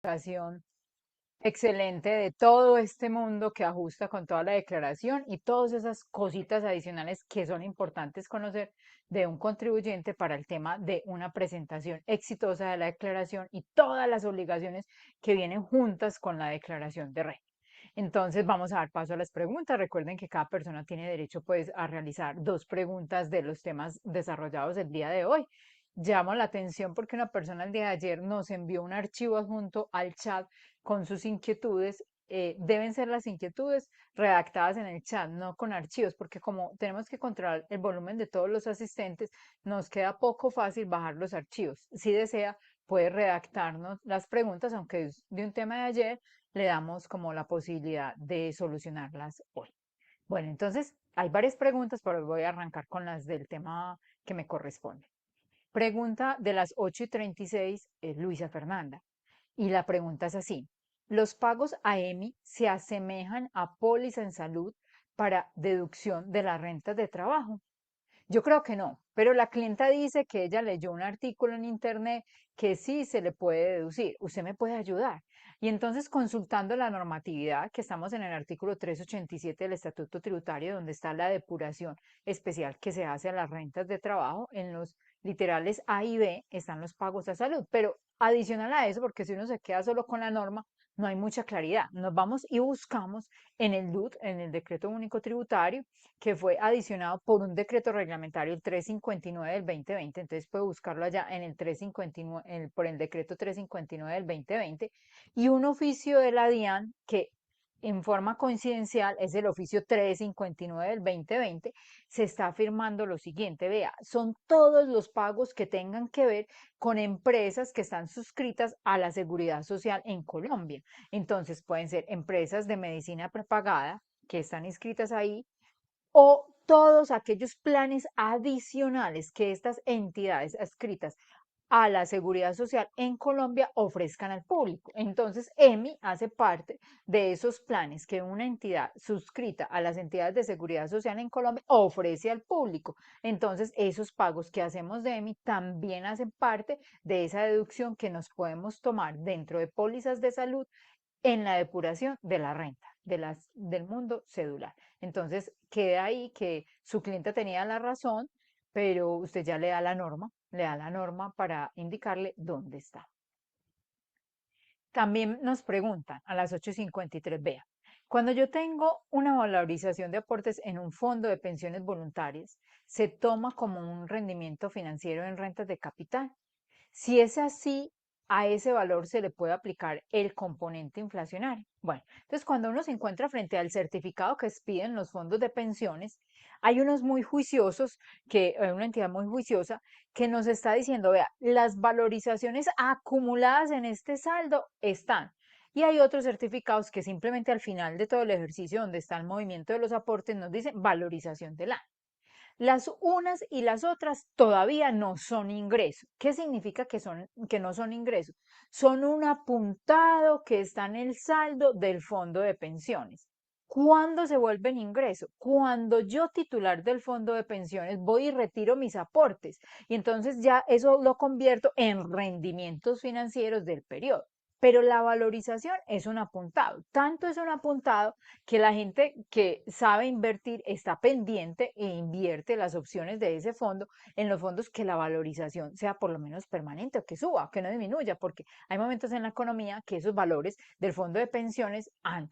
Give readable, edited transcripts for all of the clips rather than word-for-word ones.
Declaración excelente de todo este mundo que ajusta con toda la declaración y todas esas cositas adicionales que son importantes conocer de un contribuyente para el tema de una presentación exitosa de la declaración y todas las obligaciones que vienen juntas con la declaración de renta. Entonces vamos a dar paso a las preguntas. Recuerden que cada persona tiene derecho pues a realizar dos preguntas de los temas desarrollados el día de hoy. Llamo la atención porque una persona el día de ayer nos envió un archivo adjunto al chat con sus inquietudes. Deben ser las inquietudes redactadas en el chat, no con archivos, porque como tenemos que controlar el volumen de todos los asistentes, nos queda poco fácil bajar los archivos. Si desea, puede redactarnos las preguntas, aunque es de un tema de ayer, le damos como la posibilidad de solucionarlas hoy. Bueno, entonces hay varias preguntas, pero voy a arrancar con las del tema que me corresponde. Pregunta de las 8:36, Luisa Fernanda. Y la pregunta es así. ¿Los pagos a EMI se asemejan a póliza en salud para deducción de las rentas de trabajo? Yo creo que no, pero la clienta dice que ella leyó un artículo en internet que sí se le puede deducir. ¿Usted me puede ayudar? Y entonces consultando la normatividad, que estamos en el artículo 387 del Estatuto Tributario, donde está la depuración especial que se hace a las rentas de trabajo, en los literales A y B están los pagos a salud. Pero adicional a eso, porque si uno se queda solo con la norma, no hay mucha claridad. Nos vamos y buscamos en el DUT, en el Decreto Único Tributario, que fue adicionado por un decreto reglamentario, el 359 del 2020, entonces puede buscarlo allá en el 359, por el decreto 359 del 2020, y un oficio de la DIAN que en forma coincidencial es el oficio 359 del 2020, se está afirmando lo siguiente, vea, son todos los pagos que tengan que ver con empresas que están suscritas a la seguridad social en Colombia. Entonces pueden ser empresas de medicina prepagada que están inscritas ahí, o todos aquellos planes adicionales que estas entidades adscritas a la seguridad social en Colombia ofrezcan al público. Entonces, EMI hace parte de esos planes que una entidad suscrita a las entidades de seguridad social en Colombia ofrece al público. Entonces, esos pagos que hacemos de EMI también hacen parte de esa deducción que nos podemos tomar dentro de pólizas de salud en la depuración de la renta del mundo cedular. Entonces, queda ahí que su cliente tenía la razón, pero usted ya le da la norma para indicarle dónde está. También nos preguntan a las 8:53, vea, cuando yo tengo una valorización de aportes en un fondo de pensiones voluntarias, se toma como un rendimiento financiero en rentas de capital. Si es así, a ese valor se le puede aplicar el componente inflacionario. Bueno, entonces cuando uno se encuentra frente al certificado que expiden los fondos de pensiones, hay unos muy juiciosos, hay una entidad muy juiciosa que nos está diciendo, vea, las valorizaciones acumuladas en este saldo están. Y hay otros certificados que simplemente al final de todo el ejercicio, donde está el movimiento de los aportes, nos dicen valorización del año. Las unas y las otras todavía no son ingresos. ¿Qué significa que no son ingresos? Son un apuntado que está en el saldo del fondo de pensiones. ¿Cuándo se vuelven ingresos? Cuando yo, titular del fondo de pensiones, voy y retiro mis aportes. Y entonces ya eso lo convierto en rendimientos financieros del periodo. Pero la valorización es un apuntado. Tanto es un apuntado que la gente que sabe invertir está pendiente e invierte las opciones de ese fondo en los fondos que la valorización sea por lo menos permanente o que suba, que no disminuya, porque hay momentos en la economía que esos valores del fondo de pensiones han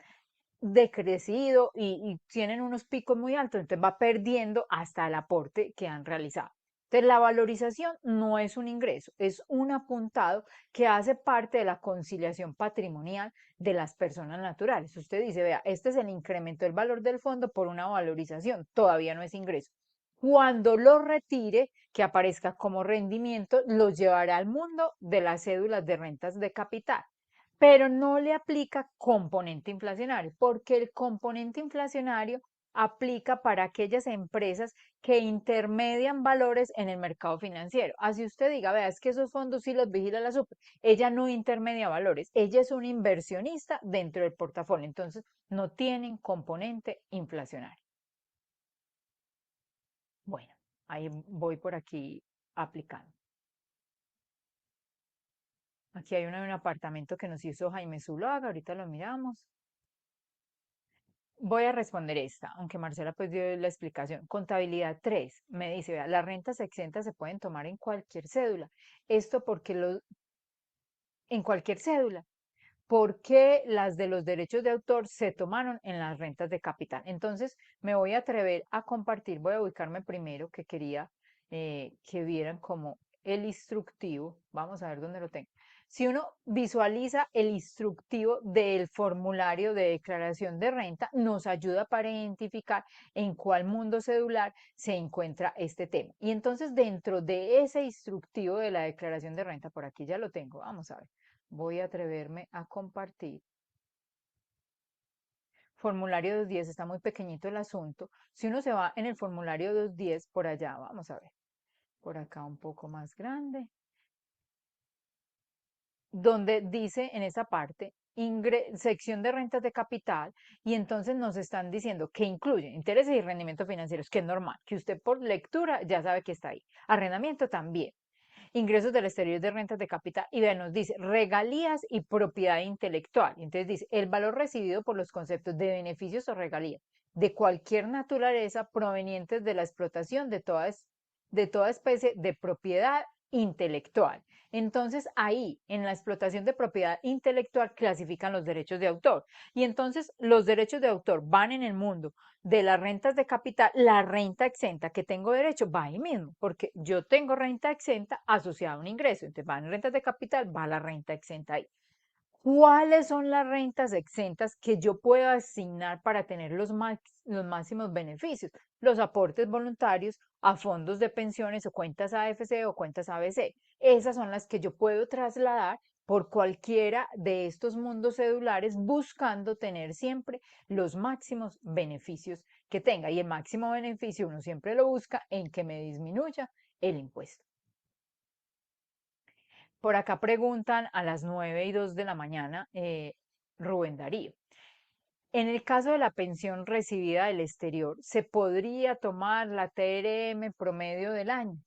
decrecido y tienen unos picos muy altos, entonces va perdiendo hasta el aporte que han realizado. Entonces, la valorización no es un ingreso, es un apuntado que hace parte de la conciliación patrimonial de las personas naturales. Usted dice, vea, este es el incremento del valor del fondo por una valorización, todavía no es ingreso. Cuando lo retire, que aparezca como rendimiento, lo llevará al mundo de las cédulas de rentas de capital, pero no le aplica componente inflacionario, porque el componente inflacionario aplica para aquellas empresas que intermedian valores en el mercado financiero. Así usted diga, vea, es que esos fondos sí los vigila la SUPE. Ella no intermedia valores, ella es una inversionista dentro del portafolio, entonces no tienen componente inflacionario. Bueno, ahí voy por aquí aplicando. Aquí hay un apartamento que nos hizo Jaime Zuluaga, ahorita lo miramos. Voy a responder esta, aunque Marcela pues dio la explicación. Contabilidad 3 me dice, vea, las rentas exentas se pueden tomar en cualquier cédula. Esto porque en cualquier cédula. ¿Por qué las de los derechos de autor se tomaron en las rentas de capital? Entonces, me voy a atrever a compartir, voy a ubicarme primero, que quería que vieran como el instructivo, vamos a ver dónde lo tengo. Si uno visualiza el instructivo del formulario de declaración de renta, nos ayuda para identificar en cuál mundo cedular se encuentra este tema. Y entonces, dentro de ese instructivo de la declaración de renta, por aquí ya lo tengo, vamos a ver, voy a atreverme a compartir. Formulario 210, está muy pequeñito el asunto. Si uno se va en el formulario 210, por allá, vamos a ver, por acá un poco más grande, donde dice en esa parte, sección de rentas de capital, y entonces nos están diciendo que incluye intereses y rendimientos financieros, que es normal, que usted por lectura ya sabe que está ahí. Arrendamiento también. Ingresos del exterior de rentas de capital, y vean, nos dice regalías y propiedad intelectual. Entonces dice el valor recibido por los conceptos de beneficios o regalías de cualquier naturaleza provenientes de la explotación de toda especie de propiedad intelectual. Entonces ahí, en la explotación de propiedad intelectual, clasifican los derechos de autor. Y entonces los derechos de autor van en el mundo de las rentas de capital, la renta exenta que tengo derecho va ahí mismo, porque yo tengo renta exenta asociada a un ingreso. Entonces va en rentas de capital, va la renta exenta ahí. ¿Cuáles son las rentas exentas que yo puedo asignar para tener los máximos beneficios? Los aportes voluntarios a fondos de pensiones o cuentas AFC o cuentas ABC. Esas son las que yo puedo trasladar por cualquiera de estos mundos cedulares buscando tener siempre los máximos beneficios que tenga. Y el máximo beneficio uno siempre lo busca en que me disminuya el impuesto. Por acá preguntan a las 9:02 de la mañana, Rubén Darío. En el caso de la pensión recibida del exterior, ¿se podría tomar la TRM promedio del año?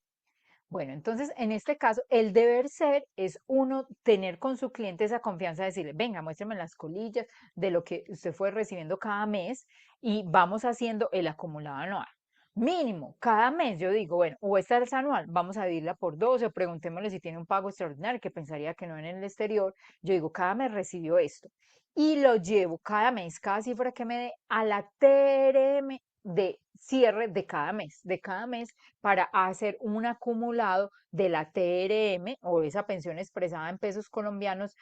Bueno, entonces en este caso, el deber ser es uno tener con su cliente esa confianza de decirle, venga, muéstrame las colillas de lo que usted fue recibiendo cada mes y vamos haciendo el acumulado anual. Mínimo, cada mes yo digo, bueno, o esta es anual, vamos a dividirla por 12 o preguntémosle si tiene un pago extraordinario, que pensaría que no en el exterior. Yo digo, cada mes recibió esto y lo llevo cada mes, cada cifra que me dé a la TRM de cierre de cada mes para hacer un acumulado de la TRM o esa pensión expresada en pesos colombianos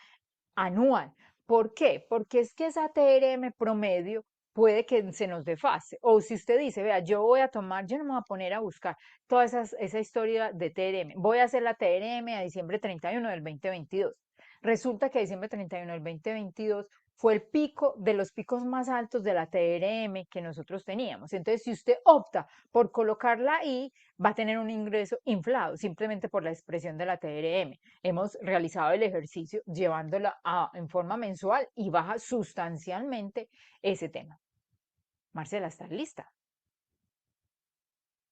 anual. ¿Por qué? Porque es que esa TRM promedio puede que se nos desfase. O si usted dice, vea, yo voy a tomar, yo no me voy a poner a buscar toda esa historia de TRM. Voy a hacer la TRM a diciembre 31 del 2022. Resulta que a diciembre 31 del 2022 fue el pico de los picos más altos de la TRM que nosotros teníamos. Entonces, si usted opta por colocarla ahí, va a tener un ingreso inflado simplemente por la expresión de la TRM. Hemos realizado el ejercicio llevándola en forma mensual y baja sustancialmente ese tema. Marcela, ¿estás lista?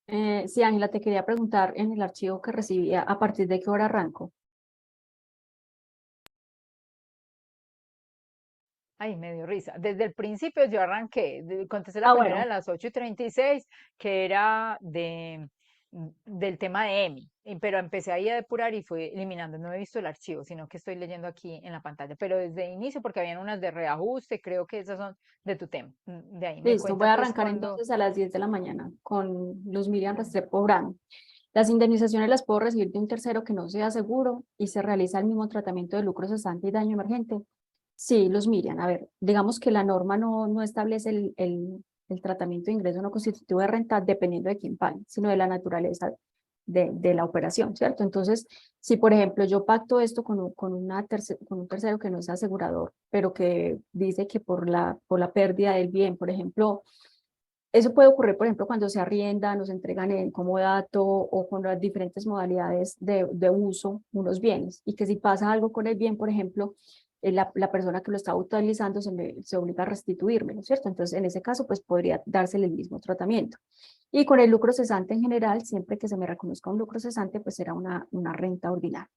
Sí, Ángela, te quería preguntar en el archivo que recibía, ¿a partir de qué hora arranco? Ay, me dio risa. Desde el principio yo arranqué, contesté la Ah, primera a bueno, las 8:36, que era del tema de EMI, pero empecé ahí a depurar y fui eliminando. No he visto el archivo, sino que estoy leyendo aquí en la pantalla, pero desde el inicio, porque habían unas de reajuste, creo que esas son de tu tema. De ahí me listo. cuenta Voy a pues arrancar cuando. entonces a las 10 de la mañana con Luz Miriam Restrepo Brand. Las indemnizaciones las puedo recibir de un tercero que no sea seguro y se realiza el mismo tratamiento de lucro cesante y daño emergente. Sí, Luz Miriam, a ver, digamos que la norma no establece el tratamiento de ingreso no constitutivo de renta dependiendo de quién pague, sino de la naturaleza de la operación, ¿cierto? Entonces, si por ejemplo yo pacto esto con un tercero que no es asegurador, pero que dice que por la pérdida del bien, por ejemplo, eso puede ocurrir, por ejemplo, cuando se arrienda, nos entregan en comodato o con las diferentes modalidades de uso unos bienes. Y que si pasa algo con el bien, por ejemplo, la persona que lo está utilizando se obliga a restituírmelo, ¿cierto? Entonces, en ese caso, pues podría dársele el mismo tratamiento. Y con el lucro cesante en general, siempre que se me reconozca un lucro cesante, pues será una renta ordinaria.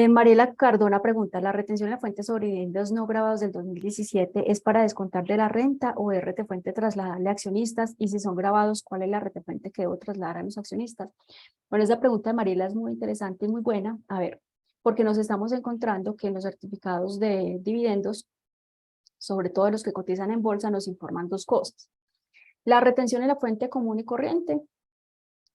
Mariela Cardona pregunta, ¿la retención en la fuente sobre dividendos no grabados del 2017 es para descontar de la renta o es retefuente trasladable a accionistas? Y si son grabados, ¿cuál es la retefuente que debo trasladar a los accionistas? Bueno, esa pregunta de Mariela es muy interesante y muy buena. A ver, porque nos estamos encontrando que en los certificados de dividendos, sobre todo los que cotizan en bolsa, nos informan dos cosas. La retención en la fuente común y corriente,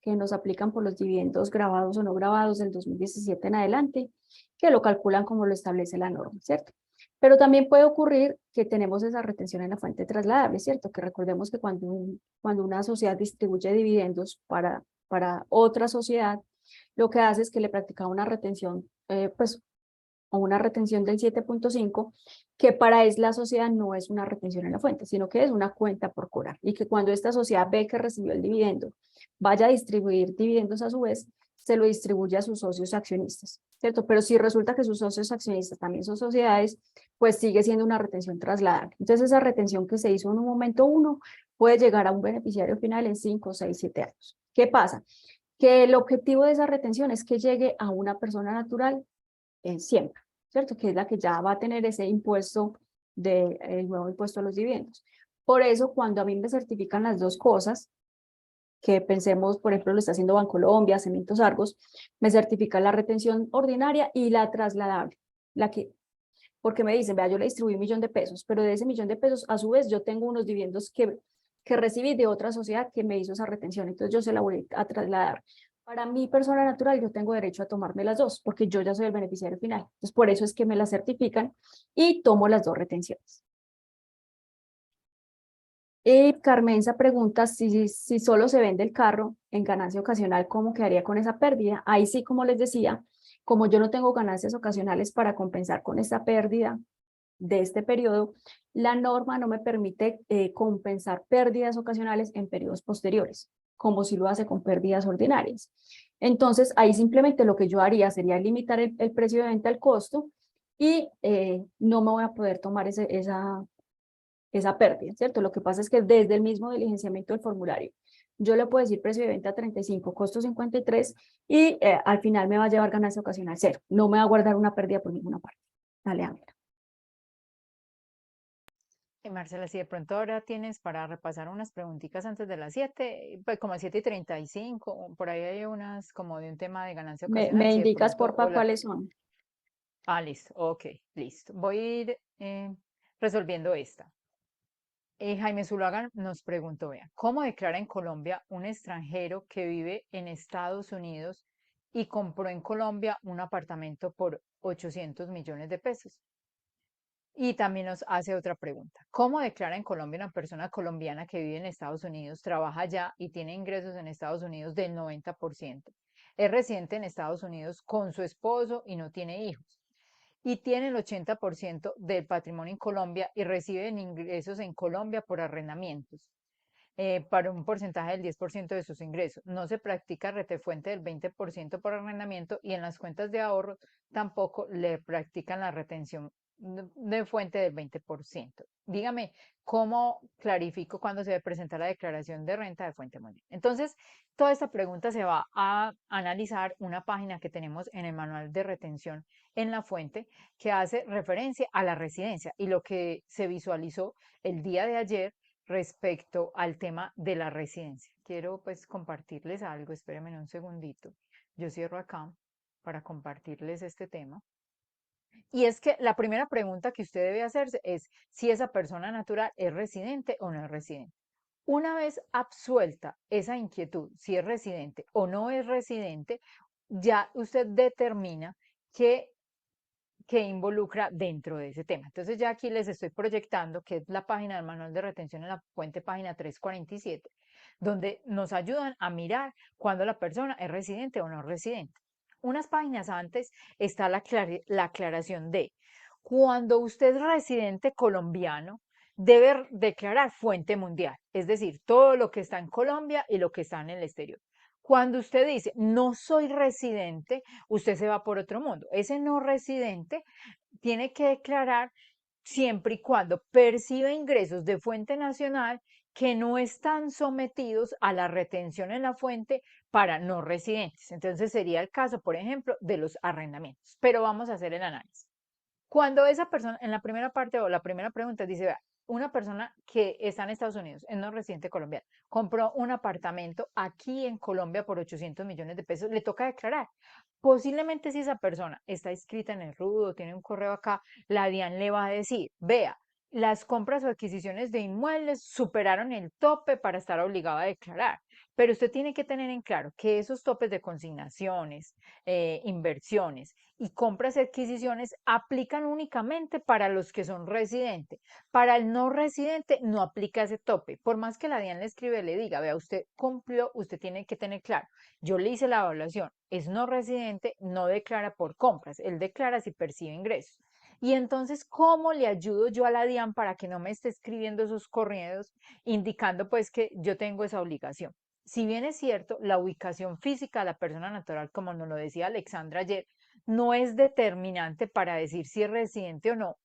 que nos aplican por los dividendos grabados o no grabados del 2017 en adelante, que lo calculan como lo establece la norma, ¿cierto? Pero también puede ocurrir que tenemos esa retención en la fuente trasladable, ¿cierto? Que recordemos que cuando una sociedad distribuye dividendos para otra sociedad, lo que hace es que le practica una retención, pues, o una retención del 7.5, que para la sociedad no es una retención en la fuente, sino que es una cuenta por cobrar. Y que cuando esta sociedad ve que recibió el dividendo, vaya a distribuir dividendos a su vez, se lo distribuye a sus socios accionistas, ¿cierto? Pero si resulta que sus socios accionistas también son sociedades, pues sigue siendo una retención trasladable. Entonces esa retención que se hizo en un momento uno puede llegar a un beneficiario final en 5, 6, 7 años. ¿Qué pasa? Que el objetivo de esa retención es que llegue a una persona natural siempre, ¿cierto? Que es la que ya va a tener ese impuesto el nuevo impuesto a los dividendos. Por eso, cuando a mí me certifican las dos cosas, que pensemos, por ejemplo, lo está haciendo Bancolombia, Cementos Argos, me certifican la retención ordinaria y la trasladable, la que, porque me dicen, vea, yo le distribuí 1.000.000 de pesos, pero de ese 1.000.000 de pesos, a su vez, yo tengo unos dividendos que recibí de otra sociedad que me hizo esa retención, entonces yo se la voy a trasladar. Para mi persona natural, yo tengo derecho a tomarme las dos, porque yo ya soy el beneficiario final. Entonces, por eso es que me las certifican y tomo las dos retenciones. Y Carmenza pregunta si solo se vende el carro en ganancia ocasional, ¿cómo quedaría con esa pérdida? Ahí sí, como les decía, como yo no tengo ganancias ocasionales para compensar con esa pérdida de este periodo, la norma no me permite compensar pérdidas ocasionales en periodos posteriores, como si lo hace con pérdidas ordinarias. Entonces, ahí simplemente lo que yo haría sería limitar el precio de venta al costo y no me voy a poder tomar esa pérdida, ¿cierto? Lo que pasa es que desde el mismo diligenciamiento del formulario, yo le puedo decir precio de venta 35, costo 53 y al final me va a llevar ganancia ocasional cero. No me va a guardar una pérdida por ninguna parte. Dale, Ángela. Marcela, si de pronto ahora tienes para repasar unas preguntitas antes de las 7, pues como a 7:35, por ahí hay unas como de un tema de ganancia Me ocasional, si de indicas, pronto, porfa, cuáles son. Listo, ok, listo. Voy a ir resolviendo esta. Jaime Zuluaga nos preguntó, vea, ¿cómo declara en Colombia un extranjero que vive en Estados Unidos y compró en Colombia un apartamento por 800 millones de pesos? Y también nos hace otra pregunta. ¿Cómo declara en Colombia una persona colombiana que vive en Estados Unidos, trabaja allá y tiene ingresos en Estados Unidos del 90%? Es residente en Estados Unidos con su esposo y no tiene hijos. Y tiene el 80% del patrimonio en Colombia y recibe ingresos en Colombia por arrendamientos. Para un porcentaje del 10% de sus ingresos. No se practica retefuente del 20% por arrendamiento y en las cuentas de ahorro tampoco le practican la retención de fuente del 20%. Dígame, ¿cómo clarifico cuando se presenta la declaración de renta de fuente mundial? Entonces, toda esta pregunta se va a analizar una página que tenemos en el manual de retención en la fuente que hace referencia a la residencia y lo que se visualizó el día de ayer respecto al tema de la residencia. Quiero pues compartirles algo, espérenme un segundito. Yo cierro acá para compartirles este tema. Y es que la primera pregunta que usted debe hacerse es si esa persona natural es residente o no es residente. Una vez absuelta esa inquietud, si es residente o no es residente, ya usted determina qué que involucra dentro de ese tema. Entonces ya aquí les estoy proyectando que es la página del manual de retención en la fuente página 347, donde nos ayudan a mirar cuando la persona es residente o no residente. Unas páginas antes está la aclaración de cuando usted es residente colombiano, debe declarar fuente mundial, es decir, todo lo que está en Colombia y lo que está en el exterior. Cuando usted dice no soy residente, usted se va por otro mundo. Ese no residente tiene que declarar siempre y cuando perciba ingresos de fuente nacional que no están sometidos a la retención en la fuente para no residentes. Entonces sería el caso, por ejemplo, de los arrendamientos. Pero vamos a hacer el análisis. Cuando esa persona, en la primera parte o la primera pregunta, dice, vea, una persona que está en Estados Unidos, es no residente colombiano, compró un apartamento aquí en Colombia por 800 millones de pesos, le toca declarar. Posiblemente si esa persona está inscrita en el RUDO, tiene un correo acá, la DIAN le va a decir, vea, las compras o adquisiciones de inmuebles superaron el tope para estar obligado a declarar. Pero usted tiene que tener en claro que esos topes de consignaciones, inversiones y compras y adquisiciones aplican únicamente para los que son residentes. Para el no residente no aplica ese tope. Por más que la DIAN le escribe, le diga, vea, usted cumplió, usted tiene que tener claro, yo le hice la evaluación, es no residente, no declara por compras, él declara si percibe ingresos. Y entonces, ¿cómo le ayudo yo a la DIAN para que no me esté escribiendo esos correos indicando pues que yo tengo esa obligación? Si bien es cierto, la ubicación física de la persona natural, como nos lo decía Alexandra ayer, no es determinante para decir si es residente o no,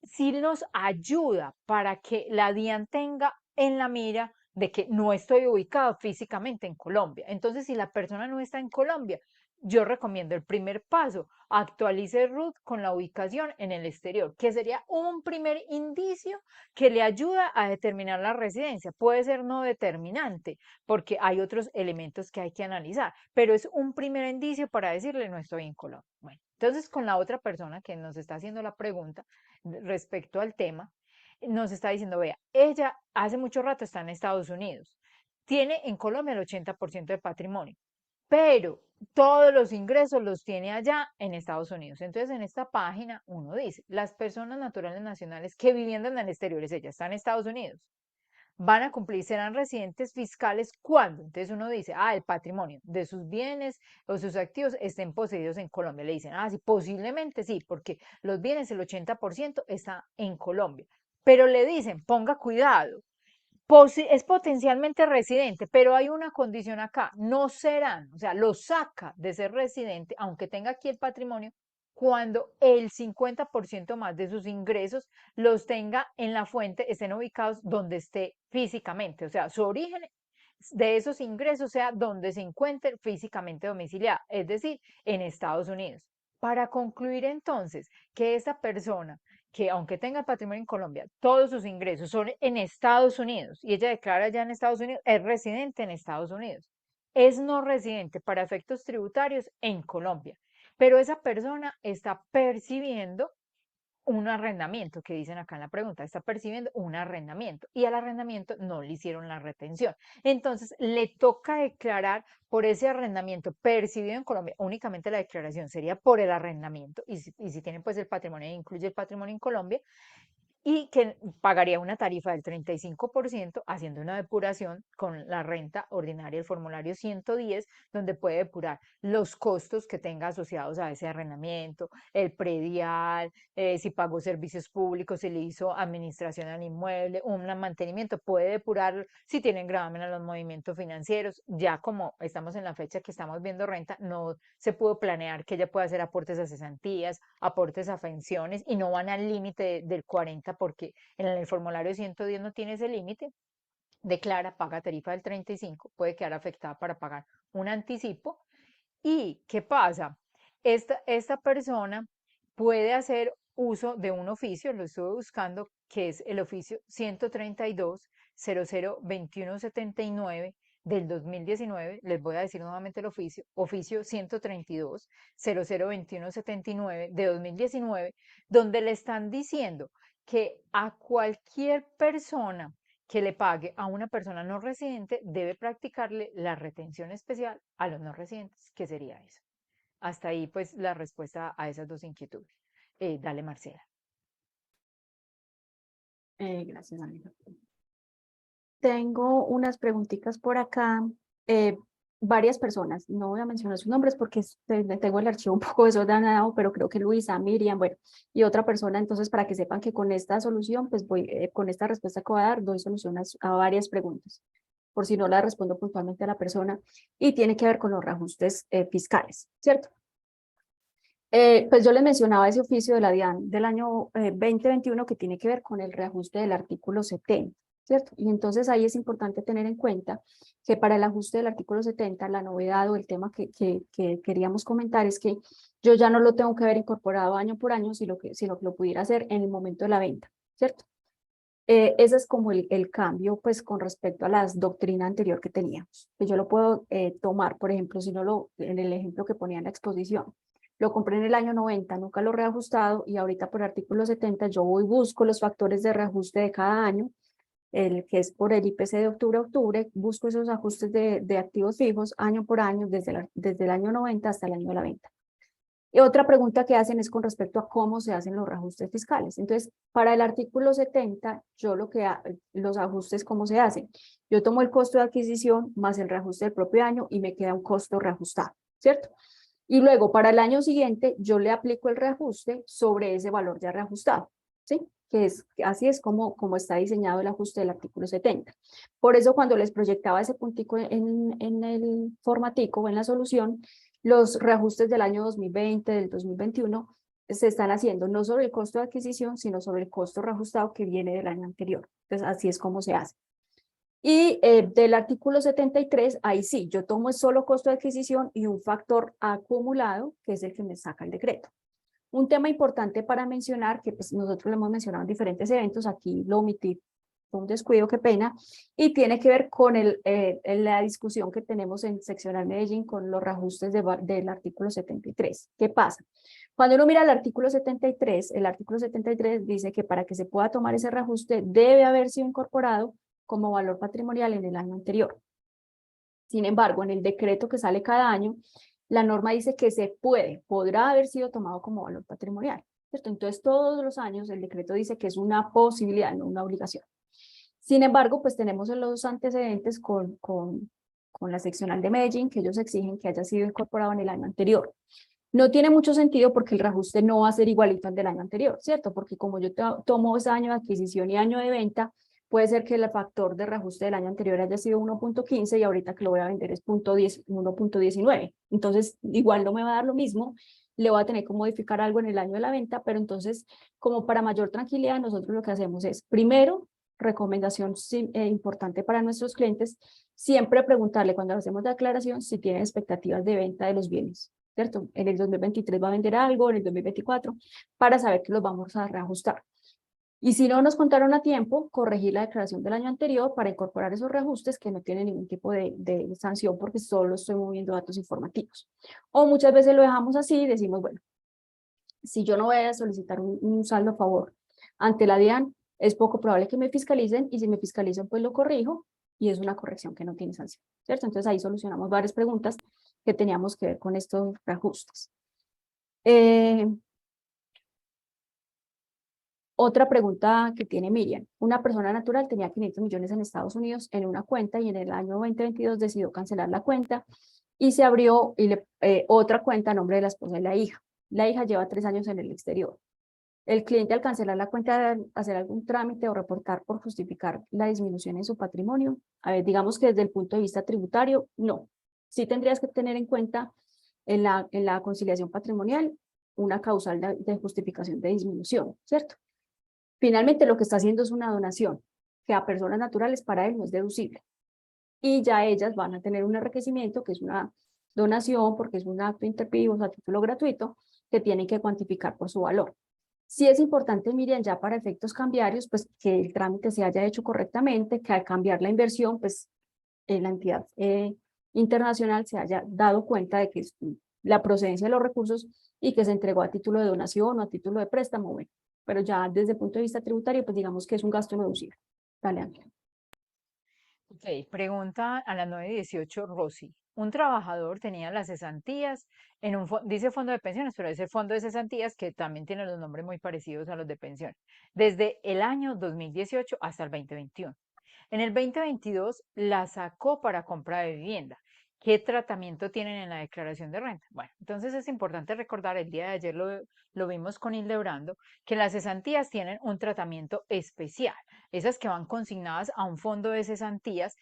sí nos ayuda para que la DIAN tenga en la mira de que no estoy ubicado físicamente en Colombia. Entonces, si la persona no está en Colombia, yo recomiendo el primer paso, actualice RUT con la ubicación en el exterior, que sería un primer indicio que le ayuda a determinar la residencia. Puede ser no determinante, porque hay otros elementos que hay que analizar, pero es un primer indicio para decirle no estoy en Colombia. Bueno, entonces con la otra persona que nos está haciendo la pregunta respecto al tema, nos está diciendo, vea, ella hace mucho rato está en Estados Unidos, tiene en Colombia el 80% de patrimonio, pero todos los ingresos los tiene allá en Estados Unidos. Entonces, en esta página uno dice, las personas naturales nacionales que viviendo en el exterior, ella está en Estados Unidos, van a cumplir, serán residentes fiscales cuando. Entonces uno dice, el patrimonio de sus bienes o sus activos estén poseídos en Colombia. Le dicen, sí, posiblemente sí, porque los bienes, el 80% está en Colombia. Pero le dicen, ponga cuidado, es potencialmente residente, pero hay una condición acá, no serán, o sea, lo saca de ser residente, aunque tenga aquí el patrimonio, cuando el 50% más de sus ingresos los tenga en la fuente, estén ubicados donde esté físicamente, o sea, su origen de esos ingresos sea donde se encuentre físicamente domiciliada, es decir, en Estados Unidos. Para concluir entonces que esa persona que aunque tenga patrimonio en Colombia, todos sus ingresos son en Estados Unidos y ella declara ya en Estados Unidos, es residente en Estados Unidos. Es no residente para efectos tributarios en Colombia, pero esa persona está percibiendo un arrendamiento, que dicen acá en la pregunta, está percibiendo un arrendamiento y al arrendamiento no le hicieron la retención. Entonces, le toca declarar por ese arrendamiento percibido en Colombia, únicamente la declaración sería por el arrendamiento y si tienen pues el patrimonio, incluye el patrimonio en Colombia, y que pagaría una tarifa del 35% haciendo una depuración con la renta ordinaria, el formulario 110, donde puede depurar los costos que tenga asociados a ese arrendamiento, el predial, si pagó servicios públicos, si le hizo administración al inmueble, un mantenimiento, puede depurar si tienen gravamen a los movimientos financieros. Ya como estamos en la fecha que estamos viendo renta, no se pudo planear que ella pueda hacer aportes a cesantías, aportes a pensiones y no van al límite del 40 porque en el formulario 110 no tiene ese límite. Declara, paga tarifa del 35, puede quedar afectada para pagar un anticipo. ¿Y qué pasa? Esta persona puede hacer uso de un oficio, lo estuve buscando, que es el oficio 132-002179 del 2019. Les voy a decir nuevamente el oficio 132-002179 de 2019, donde le están diciendo que a cualquier persona que le pague a una persona no residente debe practicarle la retención especial a los no residentes, que sería eso. Hasta ahí, pues, la respuesta a esas dos inquietudes. Dale, Marcela. Gracias, amiga. Tengo unas preguntitas por acá. Varias personas, no voy a mencionar sus nombres porque tengo el archivo un poco desordenado, pero creo que Luisa, Miriam, bueno, y otra persona, entonces para que sepan que con esta solución, pues voy, con esta respuesta que voy a dar, doy solución a varias preguntas, por si no la respondo puntualmente a la persona, y tiene que ver con los reajustes fiscales, ¿cierto? Pues yo les mencionaba ese oficio de la DIAN del año 2021 que tiene que ver con el reajuste del artículo 70. ¿cierto? Y entonces ahí es importante tener en cuenta que para el ajuste del artículo 70, la novedad o el tema que queríamos comentar es que yo ya no lo tengo que haber incorporado año por año, sino que lo pudiera hacer en el momento de la venta, ¿cierto? Ese es como el cambio, pues, con respecto a la doctrina anterior que teníamos. Que yo lo puedo tomar, por ejemplo, si no en el ejemplo que ponía en la exposición. Lo compré en el año 90, nunca lo he reajustado y ahorita por artículo 70 yo voy y busco los factores de reajuste de cada año, el que es por el IPC de octubre a octubre, busco esos ajustes de activos fijos año por año, desde el año 90 hasta el año de la venta. Y otra pregunta que hacen es con respecto a cómo se hacen los reajustes fiscales. Entonces, para el artículo 70, yo los ajustes, ¿cómo se hacen? Yo tomo el costo de adquisición más el reajuste del propio año y me queda un costo reajustado, ¿cierto? Y luego, para el año siguiente, yo le aplico el reajuste sobre ese valor ya reajustado, ¿sí? Así es como está diseñado el ajuste del artículo 70. Por eso, cuando les proyectaba ese puntico en el formatico o en la solución, los reajustes del año 2020, del 2021, se están haciendo no sobre el costo de adquisición, sino sobre el costo reajustado que viene del año anterior. Entonces, así es como se hace. Y del artículo 73, ahí sí, yo tomo el solo costo de adquisición y un factor acumulado, que es el que me saca el decreto. Un tema importante para mencionar, que pues nosotros lo hemos mencionado en diferentes eventos, aquí lo omití, fue un descuido, qué pena, y tiene que ver con la discusión que tenemos en Seccional Medellín con los reajustes del artículo 73. ¿Qué pasa? Cuando uno mira el artículo 73, el artículo 73 dice que para que se pueda tomar ese reajuste debe haber sido incorporado como valor patrimonial en el año anterior. Sin embargo, en el decreto que sale cada año, la norma dice que podrá haber sido tomado como valor patrimonial, ¿cierto? Entonces, todos los años el decreto dice que es una posibilidad, no una obligación. Sin embargo, pues tenemos los antecedentes con la seccional de Medellín, que ellos exigen que haya sido incorporado en el año anterior. No tiene mucho sentido porque el reajuste no va a ser igualito al del año anterior, ¿cierto? Porque como yo tomo ese año de adquisición y año de venta, puede ser que el factor de reajuste del año anterior haya sido 1.15 y ahorita que lo voy a vender es 1.19. Entonces, igual no me va a dar lo mismo, le voy a tener que modificar algo en el año de la venta, pero entonces, como para mayor tranquilidad, nosotros lo que hacemos es, primero, recomendación importante para nuestros clientes, siempre preguntarle cuando hacemos la aclaración si tienen expectativas de venta de los bienes, ¿cierto? En el 2023 va a vender algo, en el 2024, para saber que los vamos a reajustar. Y si no nos contaron a tiempo, corregir la declaración del año anterior para incorporar esos reajustes que no tienen ningún tipo de sanción porque solo estoy moviendo datos informativos. O muchas veces lo dejamos así y decimos, bueno, si yo no voy a solicitar un saldo a favor ante la DIAN, es poco probable que me fiscalicen y si me fiscalizan, pues lo corrijo y es una corrección que no tiene sanción, ¿cierto? Entonces ahí solucionamos varias preguntas que teníamos que ver con estos reajustes. Otra pregunta que tiene Miriam. Una persona natural tenía 500 millones en Estados Unidos en una cuenta y en el año 2022 decidió cancelar la cuenta y se abrió otra cuenta a nombre de la esposa y la hija. La hija lleva 3 años en el exterior. El cliente al cancelar la cuenta debe hacer algún trámite o reportar por justificar la disminución en su patrimonio. A ver, digamos que desde el punto de vista tributario, no. Sí tendrías que tener en cuenta en la conciliación patrimonial una causal de justificación de disminución, ¿cierto? Finalmente, lo que está haciendo es una donación, que a personas naturales para él no es deducible. Y ya ellas van a tener un enriquecimiento, que es una donación, porque es un acto interpidivos a título gratuito, que tienen que cuantificar por su valor. Sí es importante, Miriam, ya para efectos cambiarios, pues que el trámite se haya hecho correctamente, que al cambiar la inversión, pues la entidad internacional se haya dado cuenta de que es la procedencia de los recursos y que se entregó a título de donación o a título de préstamo, bueno, pero ya desde el punto de vista tributario, pues digamos que es un gasto no deducible. Dale, Ángel. Ok, pregunta a las 9:18, Rosy. Un trabajador tenía las cesantías en dice fondo de pensiones, pero es el fondo de cesantías que también tiene los nombres muy parecidos a los de pensión, desde el año 2018 hasta el 2021. En el 2022 la sacó para compra de vivienda. ¿Qué tratamiento tienen en la declaración de renta? Bueno, entonces es importante recordar, el día de ayer lo vimos con Hildebrando, que las cesantías tienen un tratamiento especial, esas que van consignadas a un fondo de cesantías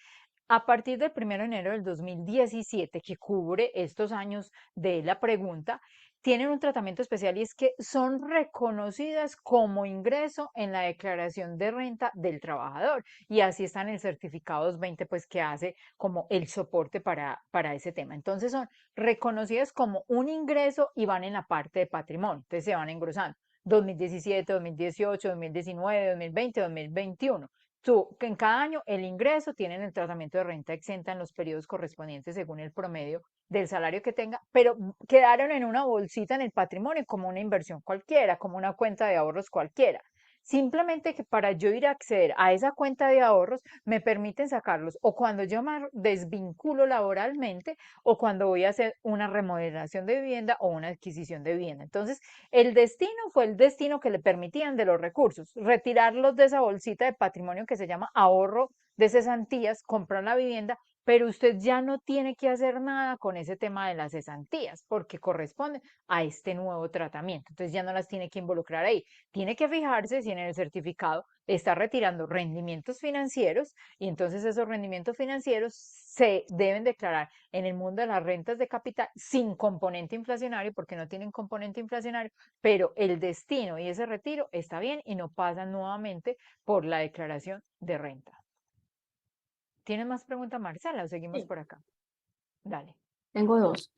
a partir del 1 de enero del 2017, que cubre estos años de la pregunta, tienen un tratamiento especial y es que son reconocidas como ingreso en la declaración de renta del trabajador y así están en el certificado 220, pues que hace como el soporte para ese tema. Entonces son reconocidas como un ingreso y van en la parte de patrimonio, entonces se van engrosando 2017, 2018, 2019, 2020, 2021. Tú, que en cada año el ingreso tienen el tratamiento de renta exenta en los periodos correspondientes según el promedio del salario que tenga, pero quedaron en una bolsita en el patrimonio como una inversión cualquiera, como una cuenta de ahorros cualquiera. Simplemente que para yo ir a acceder a esa cuenta de ahorros me permiten sacarlos o cuando yo me desvinculo laboralmente o cuando voy a hacer una remodelación de vivienda o una adquisición de vivienda. Entonces, el destino fue el destino que le permitían de los recursos, retirarlos de esa bolsita de patrimonio que se llama ahorro de cesantías, comprar la vivienda, pero usted ya no tiene que hacer nada con ese tema de las cesantías porque corresponde a este nuevo tratamiento. Entonces ya no las tiene que involucrar ahí. Tiene que fijarse si en el certificado está retirando rendimientos financieros y entonces esos rendimientos financieros se deben declarar en el mundo de las rentas de capital sin componente inflacionario porque no tienen componente inflacionario, pero el destino y ese retiro está bien y no pasan nuevamente por la declaración de renta. ¿Tienes más preguntas, Marcela, o seguimos Sí. por acá? Dale. Tengo dos.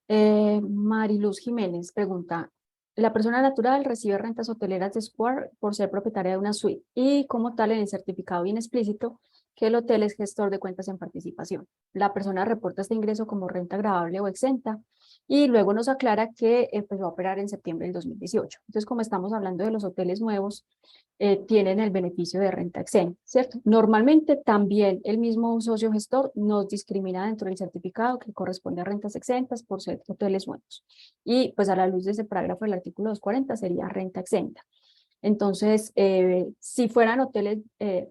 Mariluz Jiménez pregunta, la persona natural recibe rentas hoteleras de Square por ser propietaria de una suite y como tal en el certificado viene explícito que el hotel es gestor de cuentas en participación. La persona reporta este ingreso como renta agradable o exenta y luego nos aclara que empezó a operar en septiembre del 2018. Entonces, como estamos hablando de los hoteles nuevos, tienen el beneficio de renta exenta, ¿cierto? Normalmente también el mismo socio gestor nos discrimina dentro del certificado que corresponde a rentas exentas por ser hoteles nuevos. Y pues a la luz de ese parágrafo del artículo 240 sería renta exenta. Entonces, si fueran hoteles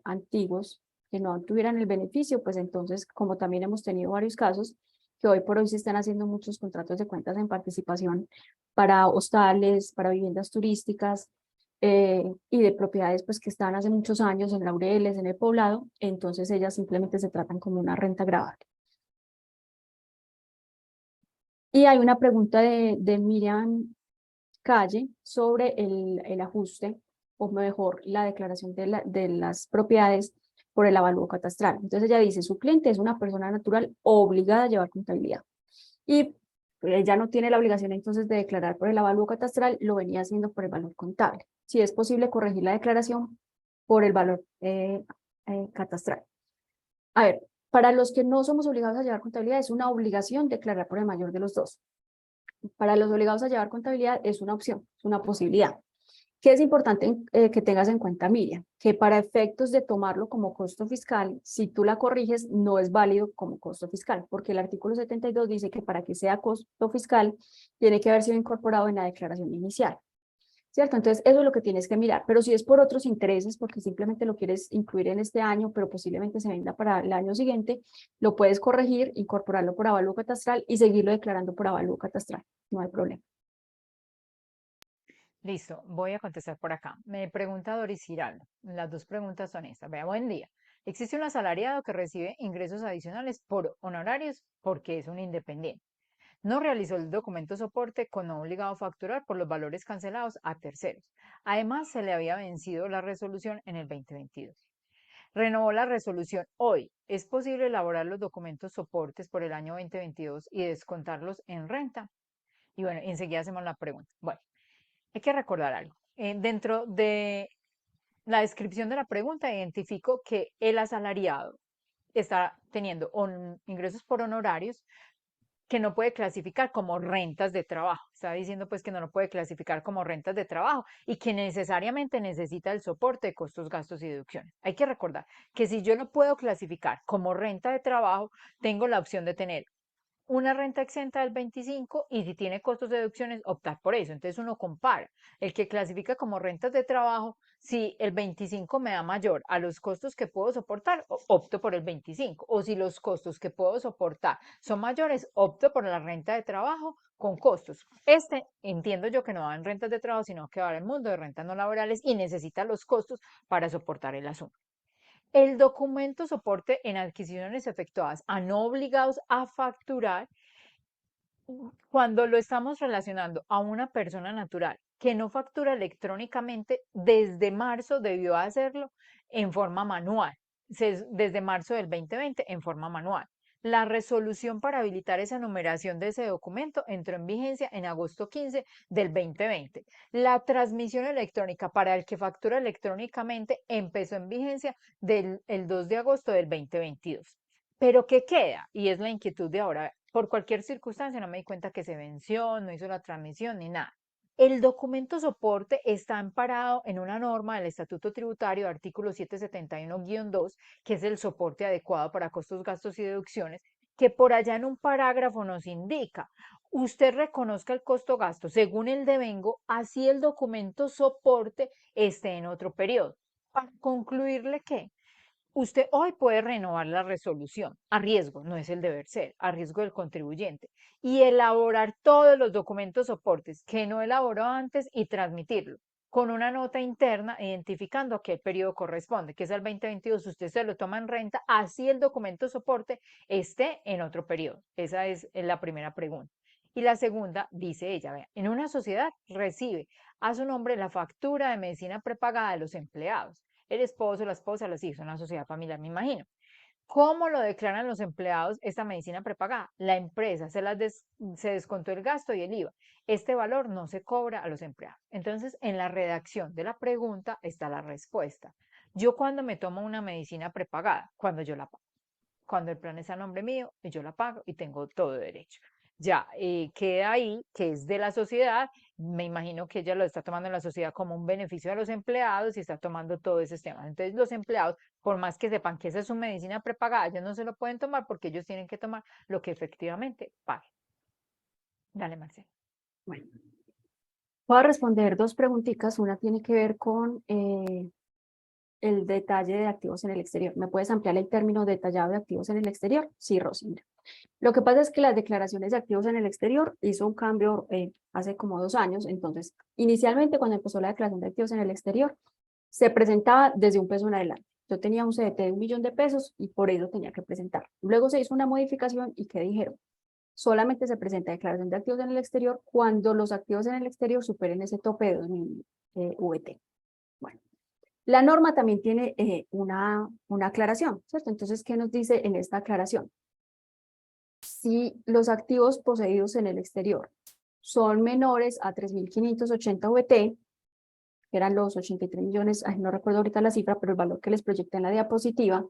antiguos que no tuvieran el beneficio, pues entonces, como también hemos tenido varios casos, que hoy por hoy se están haciendo muchos contratos de cuentas en participación para hostales, para viviendas turísticas, y de propiedades pues que están hace muchos años en Laureles, en el Poblado, entonces ellas simplemente se tratan como una renta grabable. Y hay una pregunta de Miriam Calle sobre el ajuste, o mejor, la declaración de las propiedades por el avalúo catastral. Entonces ella dice, su cliente es una persona natural obligada a llevar contabilidad. Y ella no tiene la obligación entonces de declarar por el avalúo catastral, lo venía haciendo por el valor contable. Si es posible corregir la declaración por el valor catastral. A ver, para los que no somos obligados a llevar contabilidad, es una obligación declarar por el mayor de los dos. Para los obligados a llevar contabilidad es una opción, es una posibilidad. ¿Qué es importante que tengas en cuenta, Miriam? Que para efectos de tomarlo como costo fiscal, si tú la corriges, no es válido como costo fiscal, porque el artículo 72 dice que para que sea costo fiscal, tiene que haber sido incorporado en la declaración inicial, ¿cierto? Entonces, eso es lo que tienes que mirar. Pero si es por otros intereses, porque simplemente lo quieres incluir en este año, pero posiblemente se venda para el año siguiente, lo puedes corregir, incorporarlo por avalúo catastral y seguirlo declarando por avalúo catastral. No hay problema. Listo, voy a contestar por acá. Me pregunta Doris Giraldo. Las dos preguntas son estas. Vea, buen día. Existe un asalariado que recibe ingresos adicionales por honorarios porque es un independiente. No realizó el documento soporte con no obligado a facturar por los valores cancelados a terceros. Además, se le había vencido la resolución en el 2022. Renovó la resolución hoy. ¿Es posible elaborar los documentos soportes por el año 2022 y descontarlos en renta? Y bueno, enseguida hacemos la pregunta. Bueno, hay que recordar algo. Dentro de la descripción de la pregunta, identifico que el asalariado está teniendo ingresos por honorarios que no puede clasificar como rentas de trabajo. Está diciendo pues que no lo puede clasificar como rentas de trabajo y que necesariamente necesita el soporte de costos, gastos y deducciones. Hay que recordar que si yo lo puedo clasificar como renta de trabajo, tengo la opción de tener una renta exenta del 25 y si tiene costos de deducciones, optar por eso. Entonces uno compara. El que clasifica como rentas de trabajo, si el 25 me da mayor a los costos que puedo soportar, opto por el 25. O si los costos que puedo soportar son mayores, opto por la renta de trabajo con costos. Este entiendo yo que no va en rentas de trabajo, sino que va en el mundo de rentas no laborales y necesita los costos para soportar el asunto. El documento soporte en adquisiciones efectuadas a no obligados a facturar Cuando lo estamos relacionando a una persona natural que no factura electrónicamente, desde marzo debió hacerlo en forma manual, desde marzo del 2020 en forma manual. La resolución para habilitar esa numeración de ese documento entró en vigencia en agosto 15 del 2020. La transmisión electrónica para el que factura electrónicamente empezó en vigencia el 2 de agosto del 2022. Pero ¿qué queda? Y es la inquietud de ahora. Por cualquier circunstancia no me di cuenta que se venció, no hizo la transmisión ni nada. El documento soporte está amparado en una norma del Estatuto Tributario, artículo 771-2, que es el soporte adecuado para costos, gastos y deducciones, que por allá en un parágrafo nos indica, usted reconozca el costo gasto según el devengo, así el documento soporte esté en otro periodo. Para concluirle que usted hoy puede renovar la resolución a riesgo, no es el deber ser, a riesgo del contribuyente, y elaborar todos los documentos soportes que no elaboró antes y transmitirlo con una nota interna identificando a qué periodo corresponde, que es el 2022, usted se lo toma en renta, así el documento soporte esté en otro periodo. Esa es la primera pregunta. Y la segunda, dice ella, vea, en una sociedad recibe a su nombre la factura de medicina prepagada de los empleados, el esposo, la esposa, los hijos, una sociedad familiar, me imagino. ¿Cómo lo declaran los empleados esta medicina prepagada? La empresa se descontó el gasto y el IVA. Este valor no se cobra a los empleados. Entonces, en la redacción de la pregunta está la respuesta. Yo cuando me tomo una medicina prepagada, cuando yo la pago, cuando el plan es a nombre mío, yo la pago y tengo todo derecho. Ya queda ahí que es de la sociedad, me imagino que ella lo está tomando en la sociedad como un beneficio a los empleados y está tomando todo ese tema. Entonces los empleados, por más que sepan que esa es su medicina prepagada, ellos no se lo pueden tomar porque ellos tienen que tomar lo que efectivamente paguen. Dale, Marcelo. Bueno, voy a responder dos preguntitas. Una tiene que ver con el detalle de activos en el exterior. ¿Me puedes ampliar el término detallado de activos en el exterior? Sí, Rosy, mira. Lo que pasa es que las declaraciones de activos en el exterior hizo un cambio hace como 2 años. Entonces, inicialmente cuando empezó la declaración de activos en el exterior, se presentaba desde un peso en adelante. Yo tenía un CDT de 1.000.000 de pesos y por eso tenía que presentar. Luego se hizo una modificación y ¿qué dijeron? Solamente se presenta declaración de activos en el exterior cuando los activos en el exterior superen ese tope de 2.000 VT. Bueno, la norma también tiene una aclaración, ¿cierto? Entonces, ¿qué nos dice en esta aclaración? Si los activos poseídos en el exterior son menores a 3.580 VT, que eran los 83 millones, no recuerdo ahorita la cifra, pero el valor que les proyecté en la diapositiva,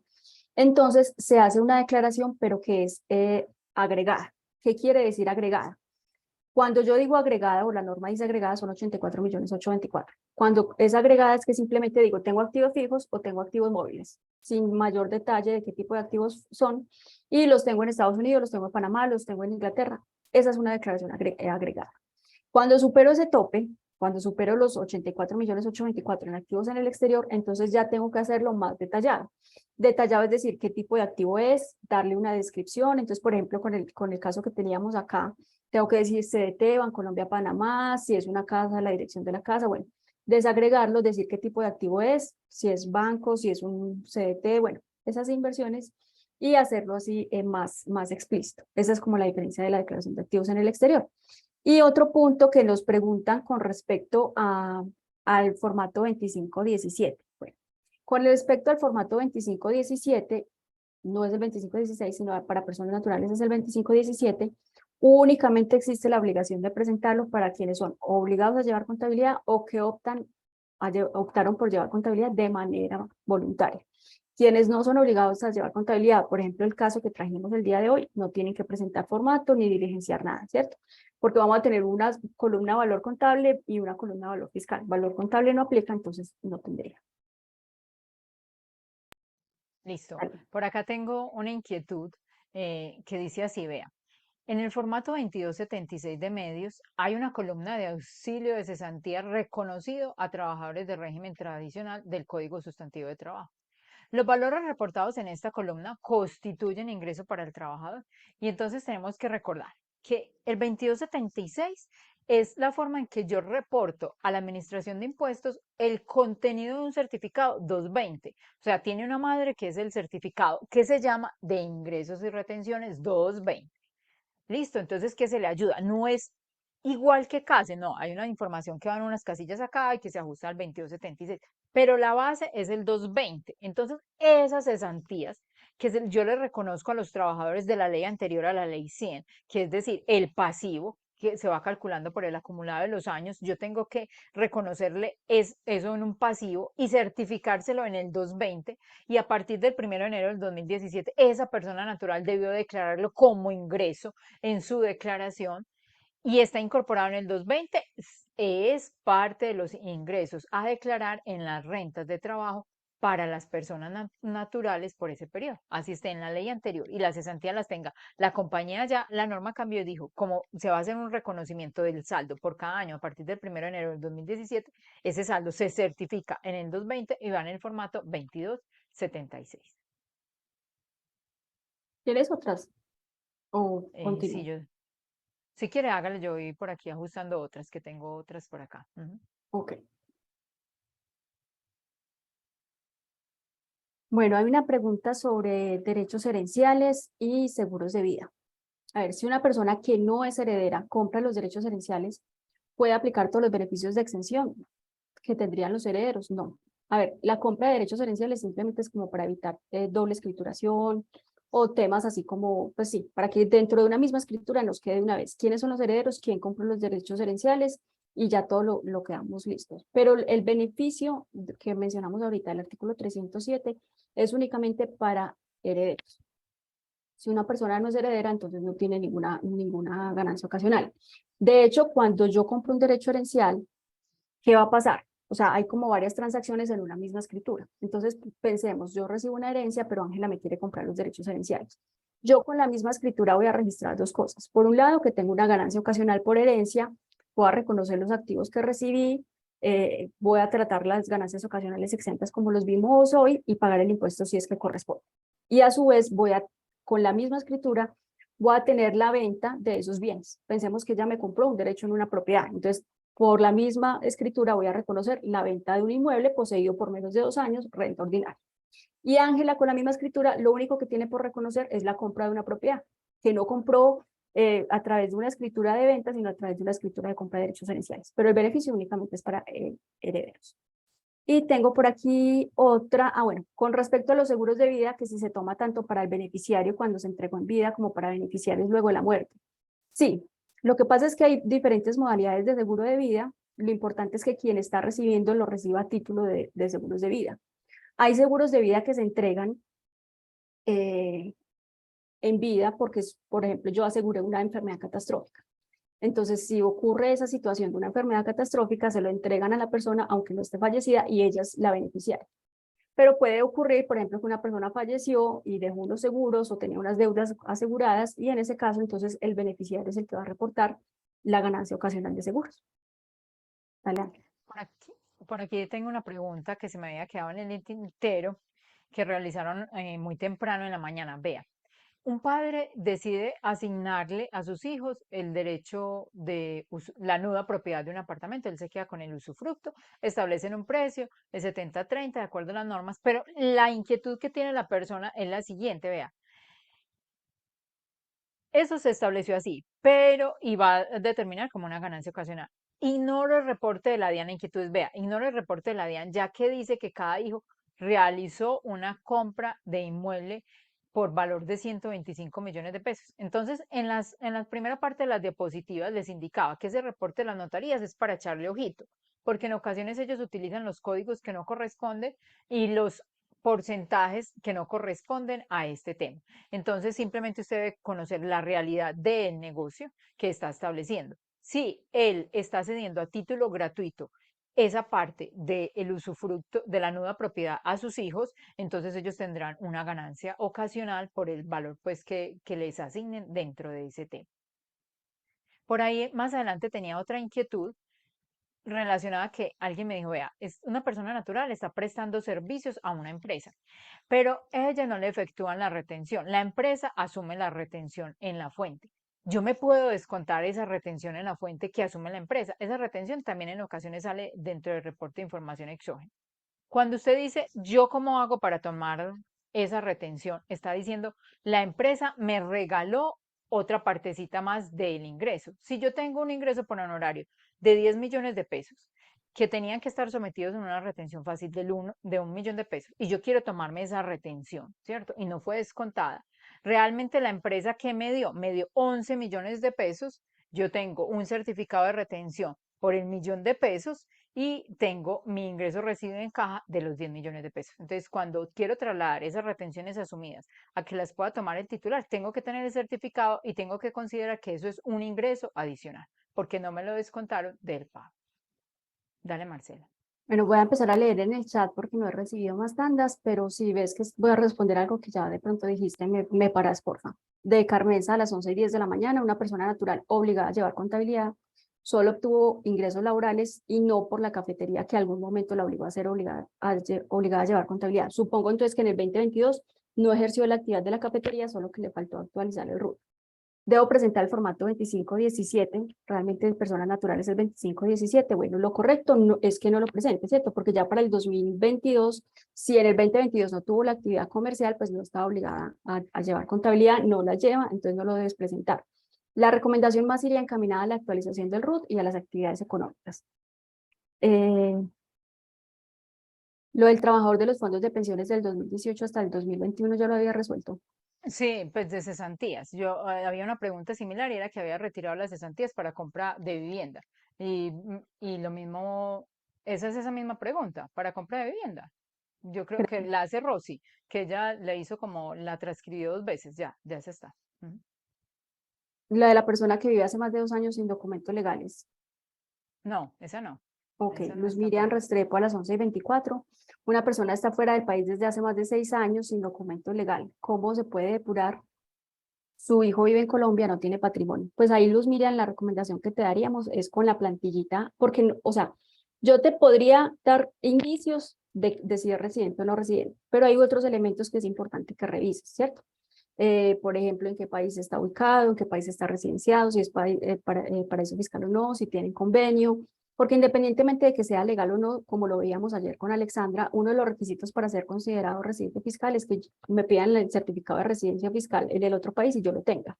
entonces se hace una declaración, pero que es agregada. ¿Qué quiere decir agregada? Cuando yo digo agregada o la norma dice agregada son 84.824. Cuando es agregada es que simplemente digo tengo activos fijos o tengo activos móviles, sin mayor detalle de qué tipo de activos son, y los tengo en Estados Unidos, los tengo en Panamá, los tengo en Inglaterra. Esa es una declaración agregada. Cuando supero ese tope, cuando supero los 84.824 en activos en el exterior, entonces ya tengo que hacerlo más detallado. Detallado es decir, qué tipo de activo es, darle una descripción. Entonces, por ejemplo, con el caso que teníamos acá, tengo que decir CDT, Bancolombia, Panamá, si es una casa, la dirección de la casa, bueno, desagregarlo, decir qué tipo de activo es, si es banco, si es un CDT, bueno, esas inversiones y hacerlo así más explícito. Esa es como la diferencia de la declaración de activos en el exterior. Y otro punto que nos preguntan con respecto al formato 2517. Bueno, con respecto al formato 2517, no es el 2516, sino para personas naturales es el 2517, únicamente existe la obligación de presentarlo para quienes son obligados a llevar contabilidad o que optaron por llevar contabilidad de manera voluntaria. Quienes no son obligados a llevar contabilidad, por ejemplo, el caso que trajimos el día de hoy, no tienen que presentar formato ni diligenciar nada, ¿cierto? Porque vamos a tener una columna valor contable y una columna valor fiscal. Valor contable no aplica, entonces no tendría. Listo. Por acá tengo una inquietud que dice así, vea. En el formato 2276 de medios hay una columna de auxilio de cesantía reconocido a trabajadores de régimen tradicional del Código Sustantivo de Trabajo. Los valores reportados en esta columna constituyen ingreso para el trabajador y entonces tenemos que recordar que el 2276 es la forma en que yo reporto a la Administración de Impuestos el contenido de un certificado 220. O sea, tiene una madre que es el certificado que se llama de ingresos y retenciones 220. Listo, entonces, ¿qué se le ayuda? No es igual que CASE, no, hay una información que va en unas casillas acá y que se ajusta al 2276, pero la base es el 220. Entonces, esas cesantías yo le reconozco a los trabajadores de la ley anterior a la ley 100, que es decir, el pasivo, que se va calculando por el acumulado de los años, yo tengo que reconocerle eso en un pasivo y certificárselo en el 220, y a partir del 1 de enero del 2017, esa persona natural debió declararlo como ingreso en su declaración y está incorporado en el 220, es parte de los ingresos a declarar en las rentas de trabajo para las personas naturales por ese periodo. Así esté en la ley anterior y la cesantía las tenga. La compañía ya, la norma cambió y dijo, como se va a hacer un reconocimiento del saldo por cada año a partir del 1 de enero del 2017, ese saldo se certifica en el 220 y va en el formato 2276. ¿Quieres otras? ¿O Sí, continúo? si quiere, hágale, yo voy por aquí ajustando otras, que tengo otras por acá. Ujú. Ok. Bueno, hay una pregunta sobre derechos herenciales y seguros de vida. A ver, si una persona que no es heredera compra los derechos herenciales, ¿puede aplicar todos los beneficios de exención que tendrían los herederos? No. A ver, la compra de derechos herenciales simplemente es como para evitar doble escrituración o temas así como, pues sí, para que dentro de una misma escritura nos quede una vez quiénes son los herederos, quién compró los derechos herenciales y ya todo lo quedamos listos. Pero el beneficio que mencionamos ahorita, el artículo 307, es únicamente para herederos. Si una persona no es heredera, entonces no tiene ninguna ganancia ocasional. De hecho, cuando yo compro un derecho herencial, ¿qué va a pasar? O sea, hay como varias transacciones en una misma escritura. Entonces, pensemos, yo recibo una herencia, pero Ángela me quiere comprar los derechos herenciales. Yo con la misma escritura voy a registrar dos cosas. Por un lado, que tengo una ganancia ocasional por herencia, voy a reconocer los activos que recibí, voy a tratar las ganancias ocasionales exentas como los vimos hoy y pagar el impuesto si es que corresponde. Y a su vez, con la misma escritura, voy a tener la venta de esos bienes. Pensemos que ella me compró un derecho en una propiedad. Entonces, por la misma escritura voy a reconocer la venta de un inmueble poseído por menos de 2 años, renta ordinaria. Y Ángela, con la misma escritura, lo único que tiene por reconocer es la compra de una propiedad, que no compró a través de una escritura de venta, sino a través de una escritura de compra de derechos herenciales. Pero el beneficio únicamente es para herederos. Y tengo por aquí otra, bueno, con respecto a los seguros de vida, que si se toma tanto para el beneficiario cuando se entregó en vida como para beneficiarios luego de la muerte. Sí, lo que pasa es que hay diferentes modalidades de seguro de vida. Lo importante es que quien está recibiendo lo reciba a título de seguros de vida. Hay seguros de vida que se entregan eh, en vida porque, por ejemplo, yo aseguré una enfermedad catastrófica. Entonces, si ocurre esa situación de una enfermedad catastrófica, se lo entregan a la persona aunque no esté fallecida y ella es la beneficiaria. Pero puede ocurrir, por ejemplo, que una persona falleció y dejó unos seguros o tenía unas deudas aseguradas y en ese caso, entonces, el beneficiario es el que va a reportar la ganancia ocasional de seguros. Dale, Ángel. Por aquí, por aquí tengo una pregunta que se me había quedado en el tintero, que realizaron muy temprano en la mañana. Vea, un padre decide asignarle a sus hijos el derecho de la nuda propiedad de un apartamento. Él se queda con el usufructo, establecen un precio de 70-30 de acuerdo a las normas, pero la inquietud que tiene la persona es la siguiente, vea. Eso se estableció así, pero iba a determinar como una ganancia ocasional. Ignoro el reporte de la DIAN, inquietudes, vea, ignoro el reporte de la DIAN, ya que dice que cada hijo realizó una compra de inmueble por valor de 125 millones de pesos. Entonces, en la primera parte de las diapositivas les indicaba que ese reporte de las notarías es para echarle ojito, porque en ocasiones ellos utilizan los códigos que no corresponden y los porcentajes que no corresponden a este tema. Entonces, simplemente usted debe conocer la realidad del negocio que está estableciendo. Si él está cediendo a título gratuito esa parte del usufructo de la nuda propiedad a sus hijos, entonces ellos tendrán una ganancia ocasional por el valor pues que les asignen dentro de ese tema. Por ahí más adelante tenía otra inquietud relacionada a que alguien me dijo, vea, es una persona natural, está prestando servicios a una empresa, pero ella no le efectúan la retención. La empresa asume la retención en la fuente. Yo me puedo descontar esa retención en la fuente que asume la empresa. Esa retención también en ocasiones sale dentro del reporte de información exógena. Cuando usted dice, ¿yo cómo hago para tomar esa retención? Está diciendo, la empresa me regaló otra partecita más del ingreso. Si yo tengo un ingreso por honorario de 10 millones de pesos, que tenían que estar sometidos en una retención fácil de 1 millón de pesos, y yo quiero tomarme esa retención, ¿cierto? Y no fue descontada. Realmente la empresa que me dio 11 millones de pesos, yo tengo un certificado de retención por el 1 millón de pesos y tengo mi ingreso residuo en caja de los 10 millones de pesos. Entonces, cuando quiero trasladar esas retenciones asumidas a que las pueda tomar el titular, tengo que tener el certificado y tengo que considerar que eso es un ingreso adicional, porque no me lo descontaron del pago. Dale, Marcela. Bueno, voy a empezar a leer en el chat porque no he recibido más tandas, pero si ves que voy a responder algo que ya de pronto dijiste, me paras, porfa. De Carmenza a las 11:10 de la mañana, una persona natural obligada a llevar contabilidad solo obtuvo ingresos laborales y no por la cafetería que algún momento la obligó a ser obligada a llevar contabilidad. Supongo entonces que en el 2022 no ejerció la actividad de la cafetería, solo que le faltó actualizar el RUT. Debo presentar el formato 2517, realmente personas naturales es 2517. Bueno, lo correcto no, es que no lo presente, ¿cierto? Porque ya para el 2022, si en el 2022 no tuvo la actividad comercial, pues no está obligada a llevar contabilidad, no la lleva, entonces no lo debes presentar. La recomendación más iría encaminada a la actualización del RUT y a las actividades económicas. Eh, lo del trabajador de los fondos de pensiones del 2018 hasta el 2021 ya lo había resuelto. Sí, pues de cesantías. Yo había una pregunta similar y era que había retirado las cesantías para compra de vivienda. Y lo mismo, esa es esa misma pregunta, para compra de vivienda. Yo creo que la hace Rosy, que ella la hizo como, la transcribió 2 veces, ya se está. Ujú. La de la persona que vive hace más de 2 años sin documentos legales. No, Ok, esa no Luz está por Miriam ahí. Restrepo a las 11:24. Una persona está fuera del país desde hace más de 6 años sin documento legal. ¿Cómo se puede depurar? Su hijo vive en Colombia, no tiene patrimonio. Pues ahí, Luz Miriam, la recomendación que te daríamos es con la plantillita, porque, o sea, yo te podría dar indicios de si es residente o no residente, pero hay otros elementos que es importante que revises, ¿cierto? Por ejemplo, en qué país está ubicado, en qué país está residenciado, si es paraíso fiscal o no, si tienen convenio, porque independientemente de que sea legal o no, como lo veíamos ayer con Alexandra, uno de los requisitos para ser considerado residente fiscal es que me pidan el certificado de residencia fiscal en el otro país y yo lo tenga.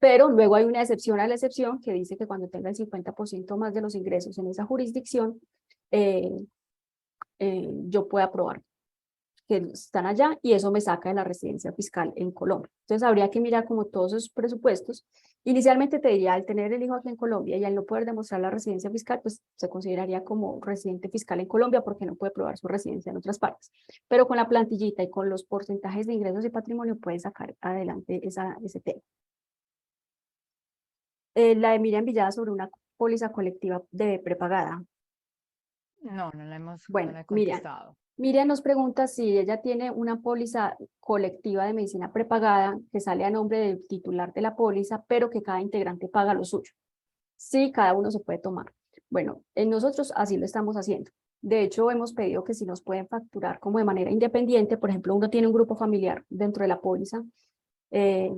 Pero luego hay una excepción a la excepción que dice que cuando tenga el 50% más de los ingresos en esa jurisdicción, eh, yo pueda aprobar que están allá y eso me saca de la residencia fiscal en Colombia. Entonces habría que mirar como todos esos presupuestos. Inicialmente te diría, al tener el hijo aquí en Colombia y al no poder demostrar la residencia fiscal, pues se consideraría como residente fiscal en Colombia porque no puede probar su residencia en otras partes. Pero con la plantillita y con los porcentajes de ingresos y patrimonio puedes sacar adelante ese tema. La de Miriam Villada sobre una póliza colectiva de prepagada. No Bueno, la he Miriam, contestado. Miriam nos pregunta si ella tiene una póliza colectiva de medicina prepagada que sale a nombre del titular de la póliza, pero que cada integrante paga lo suyo. Sí, cada uno se puede tomar. Bueno, nosotros así lo estamos haciendo. De hecho, hemos pedido que si nos pueden facturar como de manera independiente, por ejemplo, uno tiene un grupo familiar dentro de la póliza, eh,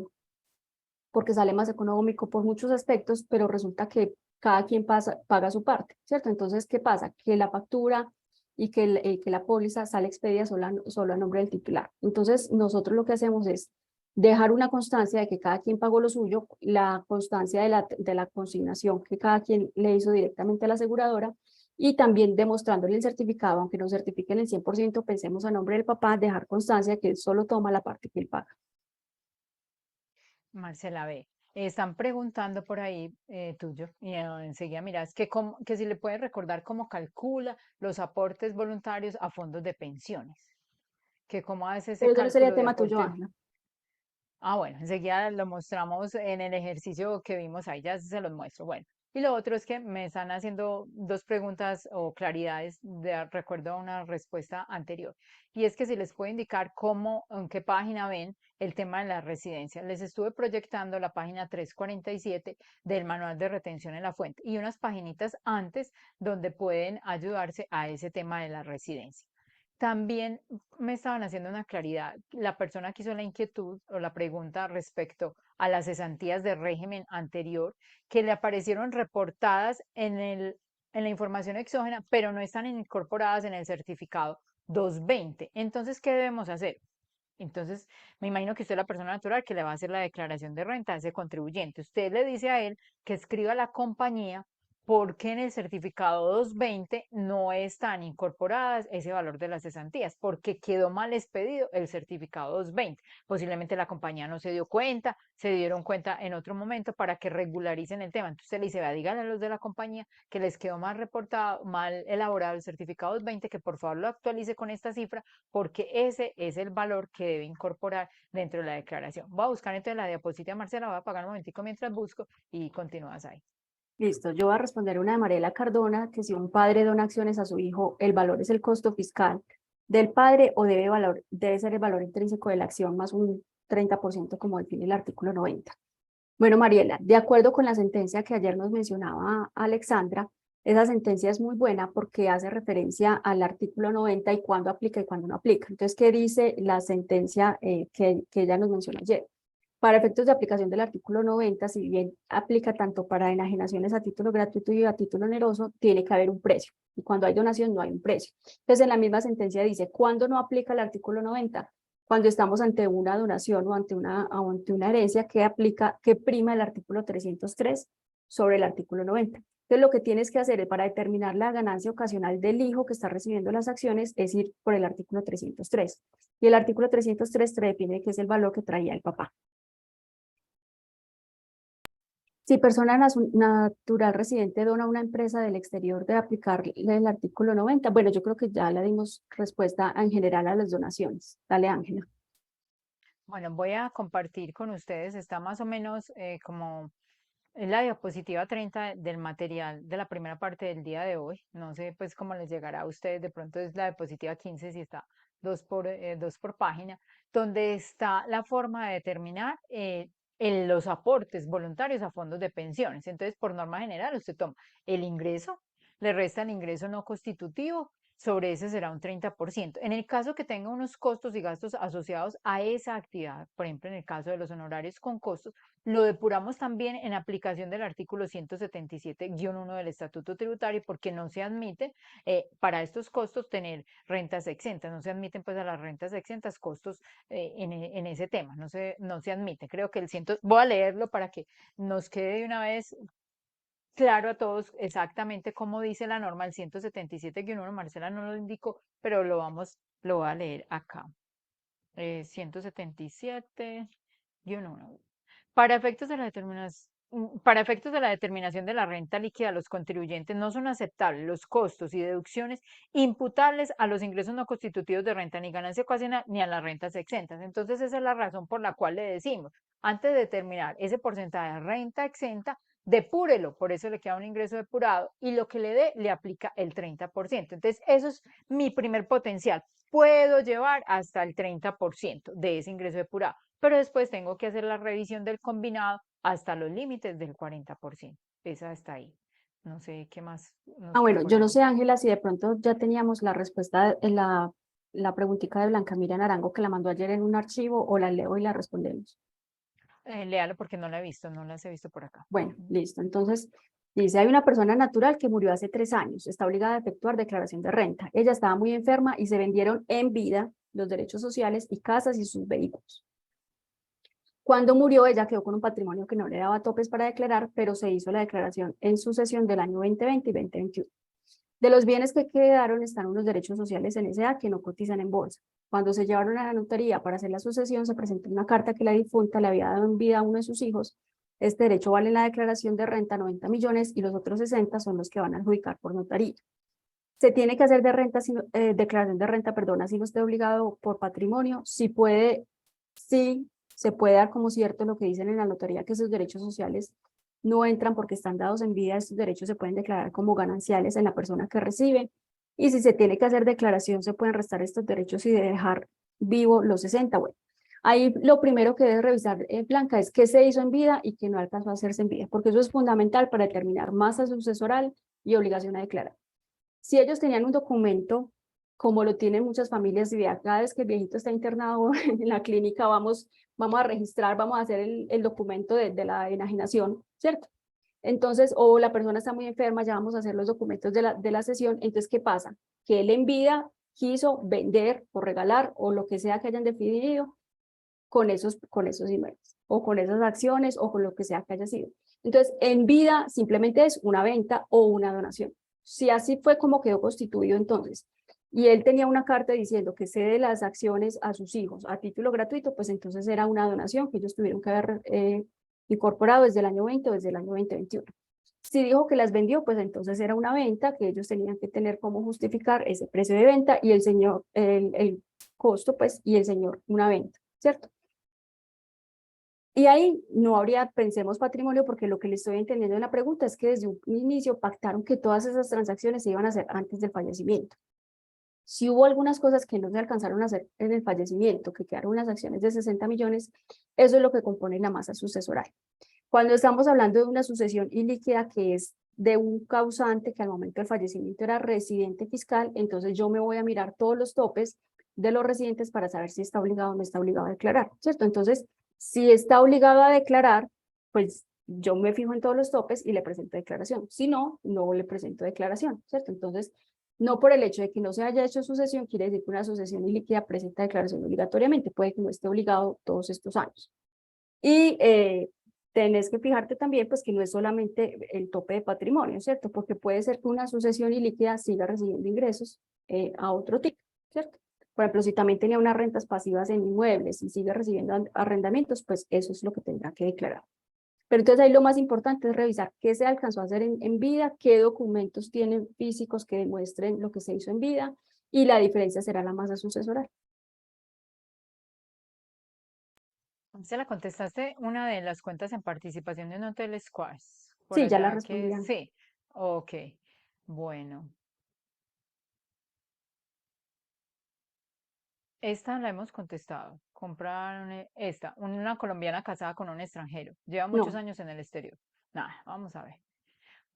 porque sale más económico por muchos aspectos, pero resulta que cada quien paga su parte, ¿cierto? Entonces, ¿qué pasa? Que la factura y que la póliza sale expedida solo a nombre del titular. Entonces, nosotros lo que hacemos es dejar una constancia de que cada quien pagó lo suyo, la constancia de la consignación que cada quien le hizo directamente a la aseguradora y también demostrándole el certificado, aunque no certifiquen el 100%, pensemos a nombre del papá, dejar constancia que él solo toma la parte que él paga. Marcela B. Están preguntando por ahí tuyo y enseguida miras que si le puedes recordar cómo calcula los aportes voluntarios a fondos de pensiones, que cómo hace ese Pero eso no sería cálculo de tema tuyo, aportes. Ángela. Ah, bueno, enseguida lo mostramos en el ejercicio que vimos ahí, ya se los muestro. Bueno, y lo otro es que me están haciendo dos preguntas o claridades de recuerdo a una respuesta anterior. Y es que si les puedo indicar cómo, en qué página ven el tema de la residencia. Les estuve proyectando la página 347 del manual de retención en la fuente y unas paginitas antes donde pueden ayudarse a ese tema de la residencia. También me estaban haciendo una claridad. La persona que hizo la inquietud o la pregunta respecto a las cesantías de régimen anterior que le aparecieron reportadas en la información exógena, pero no están incorporadas en el certificado 220. Entonces, ¿qué debemos hacer? Entonces, me imagino que usted es la persona natural que le va a hacer la declaración de renta a ese contribuyente. Usted le dice a él que escriba a la compañía porque en el certificado 220 no están incorporadas ese valor de las cesantías, porque quedó mal expedido el certificado 220. Posiblemente la compañía no se dio cuenta, se dieron cuenta en otro momento para que regularicen el tema. Entonces usted le dice, vea, díganle a los de la compañía que les quedó mal reportado, mal elaborado el certificado 220, que por favor lo actualice con esta cifra porque ese es el valor que debe incorporar dentro de la declaración. Voy a buscar entonces la diapositiva, Marcela, voy a apagar un momentico mientras busco y continúas ahí. Listo, yo voy a responder una de Mariela Cardona, que si un padre dona acciones a su hijo, el valor es el costo fiscal del padre o debe ser el valor intrínseco de la acción más un 30% como define el artículo 90. Bueno, Mariela, de acuerdo con la sentencia que ayer nos mencionaba Alexandra, esa sentencia es muy buena porque hace referencia al artículo 90 y cuándo aplica y cuándo no aplica. Entonces, ¿qué dice la sentencia que ella nos mencionó ayer? Para efectos de aplicación del artículo 90, si bien aplica tanto para enajenaciones a título gratuito y a título oneroso, tiene que haber un precio. Y cuando hay donación no hay un precio. Entonces, en la misma sentencia dice, ¿cuándo no aplica el artículo 90? Cuando estamos ante una donación o ante una herencia que aplica, que prima el artículo 303 sobre el artículo 90. Entonces, lo que tienes que hacer para determinar la ganancia ocasional del hijo que está recibiendo las acciones es ir por el artículo 303. Y el artículo 303 te define que es el valor que traía el papá. Si persona natural residente dona a una empresa del exterior de aplicar el artículo 90, bueno, yo creo que ya le dimos respuesta en general a las donaciones. Dale, Ángela. Bueno, voy a compartir con ustedes, está más o menos como en la diapositiva 30 del material de la primera parte del día de hoy. No sé pues cómo les llegará a ustedes, de pronto es la diapositiva 15 si está dos por página, donde está la forma de determinar los aportes voluntarios a fondos de pensiones. Entonces, por norma general, usted toma el ingreso, le resta el ingreso no constitutivo, sobre ese será un 30%. En el caso que tenga unos costos y gastos asociados a esa actividad, por ejemplo, en el caso de los honorarios con costos, lo depuramos también en aplicación del artículo 177-1 del Estatuto Tributario porque no se admite para estos costos tener rentas exentas, no se admiten pues a las rentas exentas costos en ese tema, no se admite. Creo que voy a leerlo para que nos quede de una vez claro a todos exactamente cómo dice la norma, el 177-1, Marcela no lo indicó, pero lo voy a leer acá. 177-1. Para efectos de la para efectos de la determinación de la renta líquida, los contribuyentes no son aceptables los costos y deducciones imputables a los ingresos no constitutivos de renta ni ganancia ocasional ni a las rentas exentas. Entonces, esa es la razón por la cual le decimos, antes de determinar ese porcentaje de renta exenta, depúrelo, por eso le queda un ingreso depurado y lo que le dé le aplica el 30%. Entonces, eso es mi primer potencial. Puedo llevar hasta el 30% de ese ingreso depurado, pero después tengo que hacer la revisión del combinado hasta los límites del 40%. Esa está ahí. No sé qué más nos queda Bueno, por yo no ahí. sé, Ángela, si de pronto ya teníamos la respuesta en la preguntita de Blanca Mira Narango que la mandó ayer en un archivo o la leo y la respondemos. Léalo porque no la he visto, no las he visto por acá. Bueno, listo. Entonces, dice, hay una persona natural que murió hace 3 años. Está obligada a efectuar declaración de renta. Ella estaba muy enferma y se vendieron en vida los derechos sociales y casas y sus vehículos. Cuando murió, ella quedó con un patrimonio que no le daba topes para declarar, pero se hizo la declaración en sucesión del año 2020 y 2021. De los bienes que quedaron están unos derechos sociales en SA que no cotizan en bolsa. Cuando se llevaron a la notaría para hacer la sucesión, se presentó una carta que la difunta le había dado en vida a uno de sus hijos. Este derecho vale en la declaración de renta 90 millones y los otros 60 son los que van a adjudicar por notaría. Se tiene que hacer declaración de renta, perdona, si no esté obligado por patrimonio. Si puede, sí, se puede dar como cierto lo que dicen en la notaría, que esos derechos sociales no entran porque están dados en vida. Estos derechos se pueden declarar como gananciales en la persona que recibe. Y si se tiene que hacer declaración, se pueden restar estos derechos y dejar vivo los 60. Bueno, ahí lo primero que debe revisar, Blanca, es qué se hizo en vida y qué no alcanzó a hacerse en vida, porque eso es fundamental para determinar masa sucesoral y obligación a declarar. Si ellos tenían un documento, como lo tienen muchas familias, y cada vez que el viejito está internado en la clínica, vamos a registrar, vamos a hacer el documento de la enajenación, ¿cierto? Entonces, o la persona está muy enferma, ya vamos a hacer los documentos de la sesión. Entonces, ¿qué pasa? Que él en vida quiso vender o regalar o lo que sea que hayan definido con esos inmuebles o con esas acciones o con lo que sea que haya sido. Entonces, en vida simplemente es una venta o una donación. Si así fue como quedó constituido entonces, y él tenía una carta diciendo que cede las acciones a sus hijos a título gratuito, pues entonces era una donación que ellos tuvieron que haber incorporado desde el año 20 o desde el año 2021. Si dijo que las vendió, pues entonces era una venta que ellos tenían que tener como justificar ese precio de venta y el señor, el costo, pues, y el señor una venta, ¿cierto? Y ahí no habría, pensemos, patrimonio, porque lo que le estoy entendiendo en la pregunta es que desde un inicio pactaron que todas esas transacciones se iban a hacer antes del fallecimiento. Si hubo algunas cosas que no se alcanzaron a hacer en el fallecimiento, que quedaron unas acciones de 60 millones, eso es lo que compone la masa sucesoral. Cuando estamos hablando de una sucesión ilíquida que es de un causante que al momento del fallecimiento era residente fiscal, entonces yo me voy a mirar todos los topes de los residentes para saber si está obligado o no está obligado a declarar, ¿cierto? Entonces, si está obligado a declarar, pues yo me fijo en todos los topes y le presento declaración. Si no, no le presento declaración, ¿cierto? Entonces, no por el hecho de que no se haya hecho sucesión, quiere decir que una sucesión ilíquida presenta declaración obligatoriamente, puede que no esté obligado todos estos años. Y tenés que fijarte también, pues, que no es solamente el tope de patrimonio, ¿cierto? Porque puede ser que una sucesión ilíquida siga recibiendo ingresos a otro tipo, ¿cierto? Por ejemplo, si también tenía unas rentas pasivas en inmuebles y sigue recibiendo arrendamientos, pues eso es lo que tendrá que declarar. Pero entonces ahí lo más importante es revisar qué se alcanzó a hacer en vida, qué documentos tienen físicos que demuestren lo que se hizo en vida, y la diferencia será la masa sucesoral. Se la contestaste una de las cuentas en participación en Hotel Squares. Por Sí, ya la allá que respondían. sí. Ok. Bueno, esta la hemos contestado. Compraron esta, una colombiana casada con un extranjero. Lleva muchos No, años en el exterior. Nada, vamos a ver.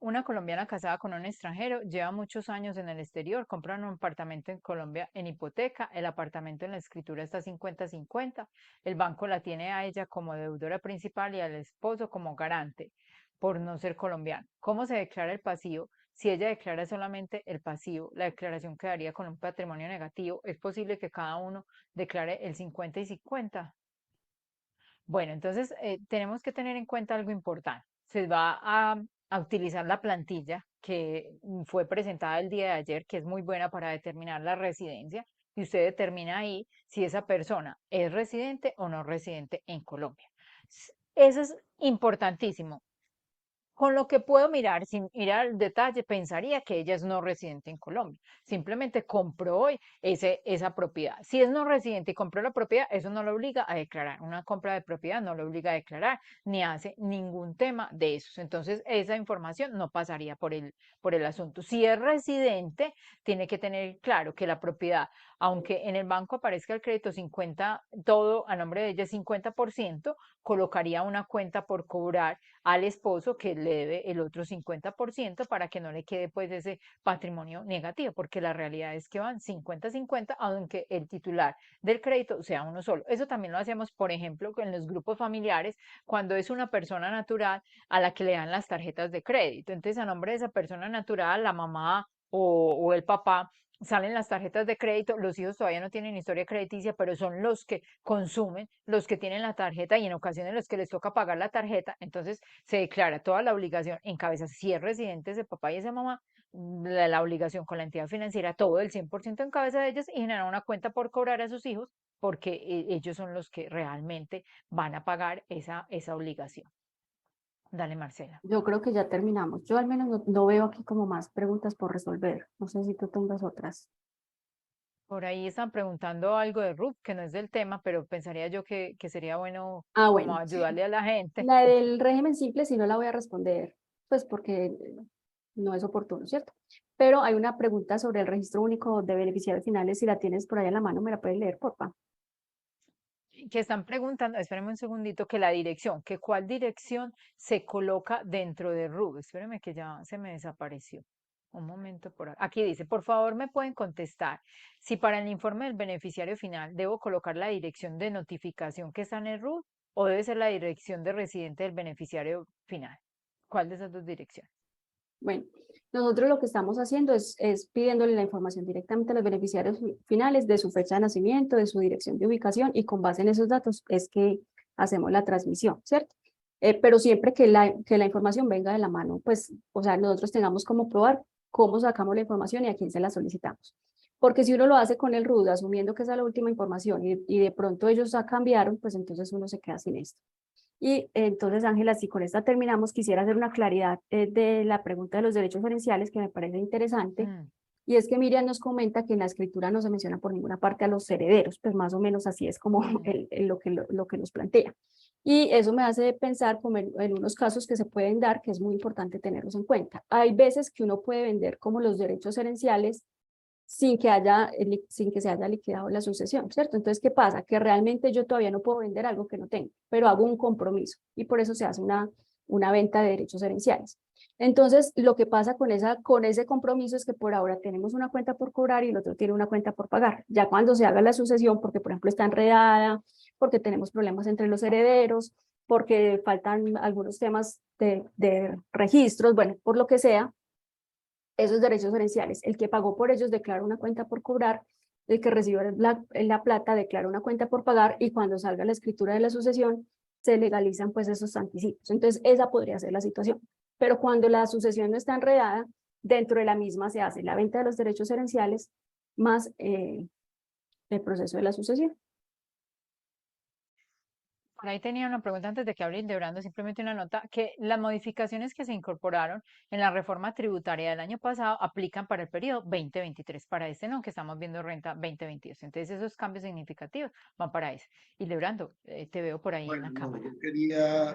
Una colombiana casada con un extranjero lleva muchos años en el exterior, compran un apartamento en Colombia en hipoteca, el apartamento en la escritura está 50-50, el banco la tiene a ella como deudora principal y al esposo como garante por no ser colombiano. ¿Cómo se declara el pasivo? Si ella declara solamente el pasivo, la declaración quedaría con un patrimonio negativo. ¿Es posible que cada uno declare el 50 y 50? Bueno, entonces tenemos que tener en cuenta algo importante. Se va a utilizar la plantilla que fue presentada el día de ayer, que es muy buena para determinar la residencia, y usted determina ahí si esa persona es residente o no residente en Colombia. Eso es importantísimo. Con lo que puedo mirar, sin ir al detalle, pensaría que ella es no residente en Colombia. Simplemente compró hoy esa propiedad. Si es no residente y compró la propiedad, eso no lo obliga a declarar. Una compra de propiedad no lo obliga a declarar, ni hace ningún tema de esos. Entonces, esa información no pasaría por el asunto. Si es residente, tiene que tener claro que la propiedad, aunque en el banco aparezca el crédito 50, todo a nombre de ella es 50%, colocaría una cuenta por cobrar al esposo que le debe el otro 50% para que no le quede pues ese patrimonio negativo, porque la realidad es que van 50-50, aunque el titular del crédito sea uno solo. Eso también lo hacemos, por ejemplo, en los grupos familiares, cuando es una persona natural a la que le dan las tarjetas de crédito. Entonces, a nombre de esa persona natural, la mamá o el papá salen las tarjetas de crédito, los hijos todavía no tienen historia crediticia, pero son los que consumen, los que tienen la tarjeta y en ocasiones los que les toca pagar la tarjeta, entonces se declara toda la obligación en cabeza, si es residente ese papá y esa mamá, la obligación con la entidad financiera, todo el 100% en cabeza de ellos y generar una cuenta por cobrar a sus hijos porque ellos son los que realmente van a pagar esa obligación. Dale, Marcela. yo creo que ya terminamos. Yo al menos no veo aquí como más preguntas por resolver. No sé si tú tengas otras. Por ahí están preguntando algo de RUP, que no es del tema, pero pensaría yo que sería bueno Ah, como bueno, ayudarle a la gente. la del régimen simple sí no la voy a responder, pues porque no es oportuno, ¿cierto? Pero hay una pregunta sobre el registro único de beneficiarios finales. Si la tienes por ahí en la mano, me la puedes leer, porfa. Que están preguntando, espérenme un segundito, que la dirección, que cuál dirección se coloca dentro de RUB. Espérenme que ya se me desapareció. Un momento por aquí dice, por favor me pueden contestar si para el informe del beneficiario final debo colocar la dirección de notificación que está en el RUB o debe ser la dirección de residente del beneficiario final. ¿Cuál de esas dos direcciones? Bueno, Nosotros lo que estamos haciendo es pidiéndole la información directamente a los beneficiarios finales de su fecha de nacimiento, de su dirección de ubicación, y con base en esos datos es que hacemos la transmisión, ¿cierto? Pero siempre que la información venga de la mano, pues, o sea, nosotros tengamos como probar cómo sacamos la información y a quién se la solicitamos. Porque si uno lo hace con el RUD, asumiendo que esa es la última información y de pronto ellos ya cambiaron, pues entonces uno se queda sin esto. Y entonces, Ángela, si con esta terminamos, quisiera hacer una claridad de la pregunta de los derechos gerenciales que me parece interesante. Mm, Y es que Miriam nos comenta que en la escritura no se menciona por ninguna parte a los herederos, pues más o menos así es como mm. lo que nos plantea. Y eso me hace pensar como en unos casos que se pueden dar, que es muy importante tenerlos en cuenta. Hay veces que uno puede vender como los derechos herenciales sin que se haya liquidado la sucesión, ¿cierto? Entonces, ¿qué pasa? Que realmente yo todavía no puedo vender algo que no tengo, pero hago un compromiso y por eso se hace una venta de derechos herenciales. Entonces, lo que pasa con ese compromiso es que por ahora tenemos una cuenta por cobrar y el otro tiene una cuenta por pagar. Ya cuando se haga la sucesión, porque por ejemplo está enredada, porque tenemos problemas entre los herederos, porque faltan algunos temas de registros, bueno, por lo que sea, esos derechos gerenciales. El que pagó por ellos declara una cuenta por cobrar, el que recibió la plata declara una cuenta por pagar y cuando salga la escritura de la sucesión se legalizan pues esos anticipos. Entonces esa podría ser la situación. Pero cuando la sucesión no está enredada, dentro de la misma se hace la venta de los derechos herenciales más el proceso de la sucesión. Por ahí tenía una pregunta antes de que hable Hildebrando, simplemente una nota, que las modificaciones que se incorporaron en la reforma tributaria del año pasado aplican para el periodo 2023, para este no, que estamos viendo renta 2022. Entonces esos cambios significativos van para eso. Hildebrando, te veo por ahí en Bueno, la no, cámara. yo quería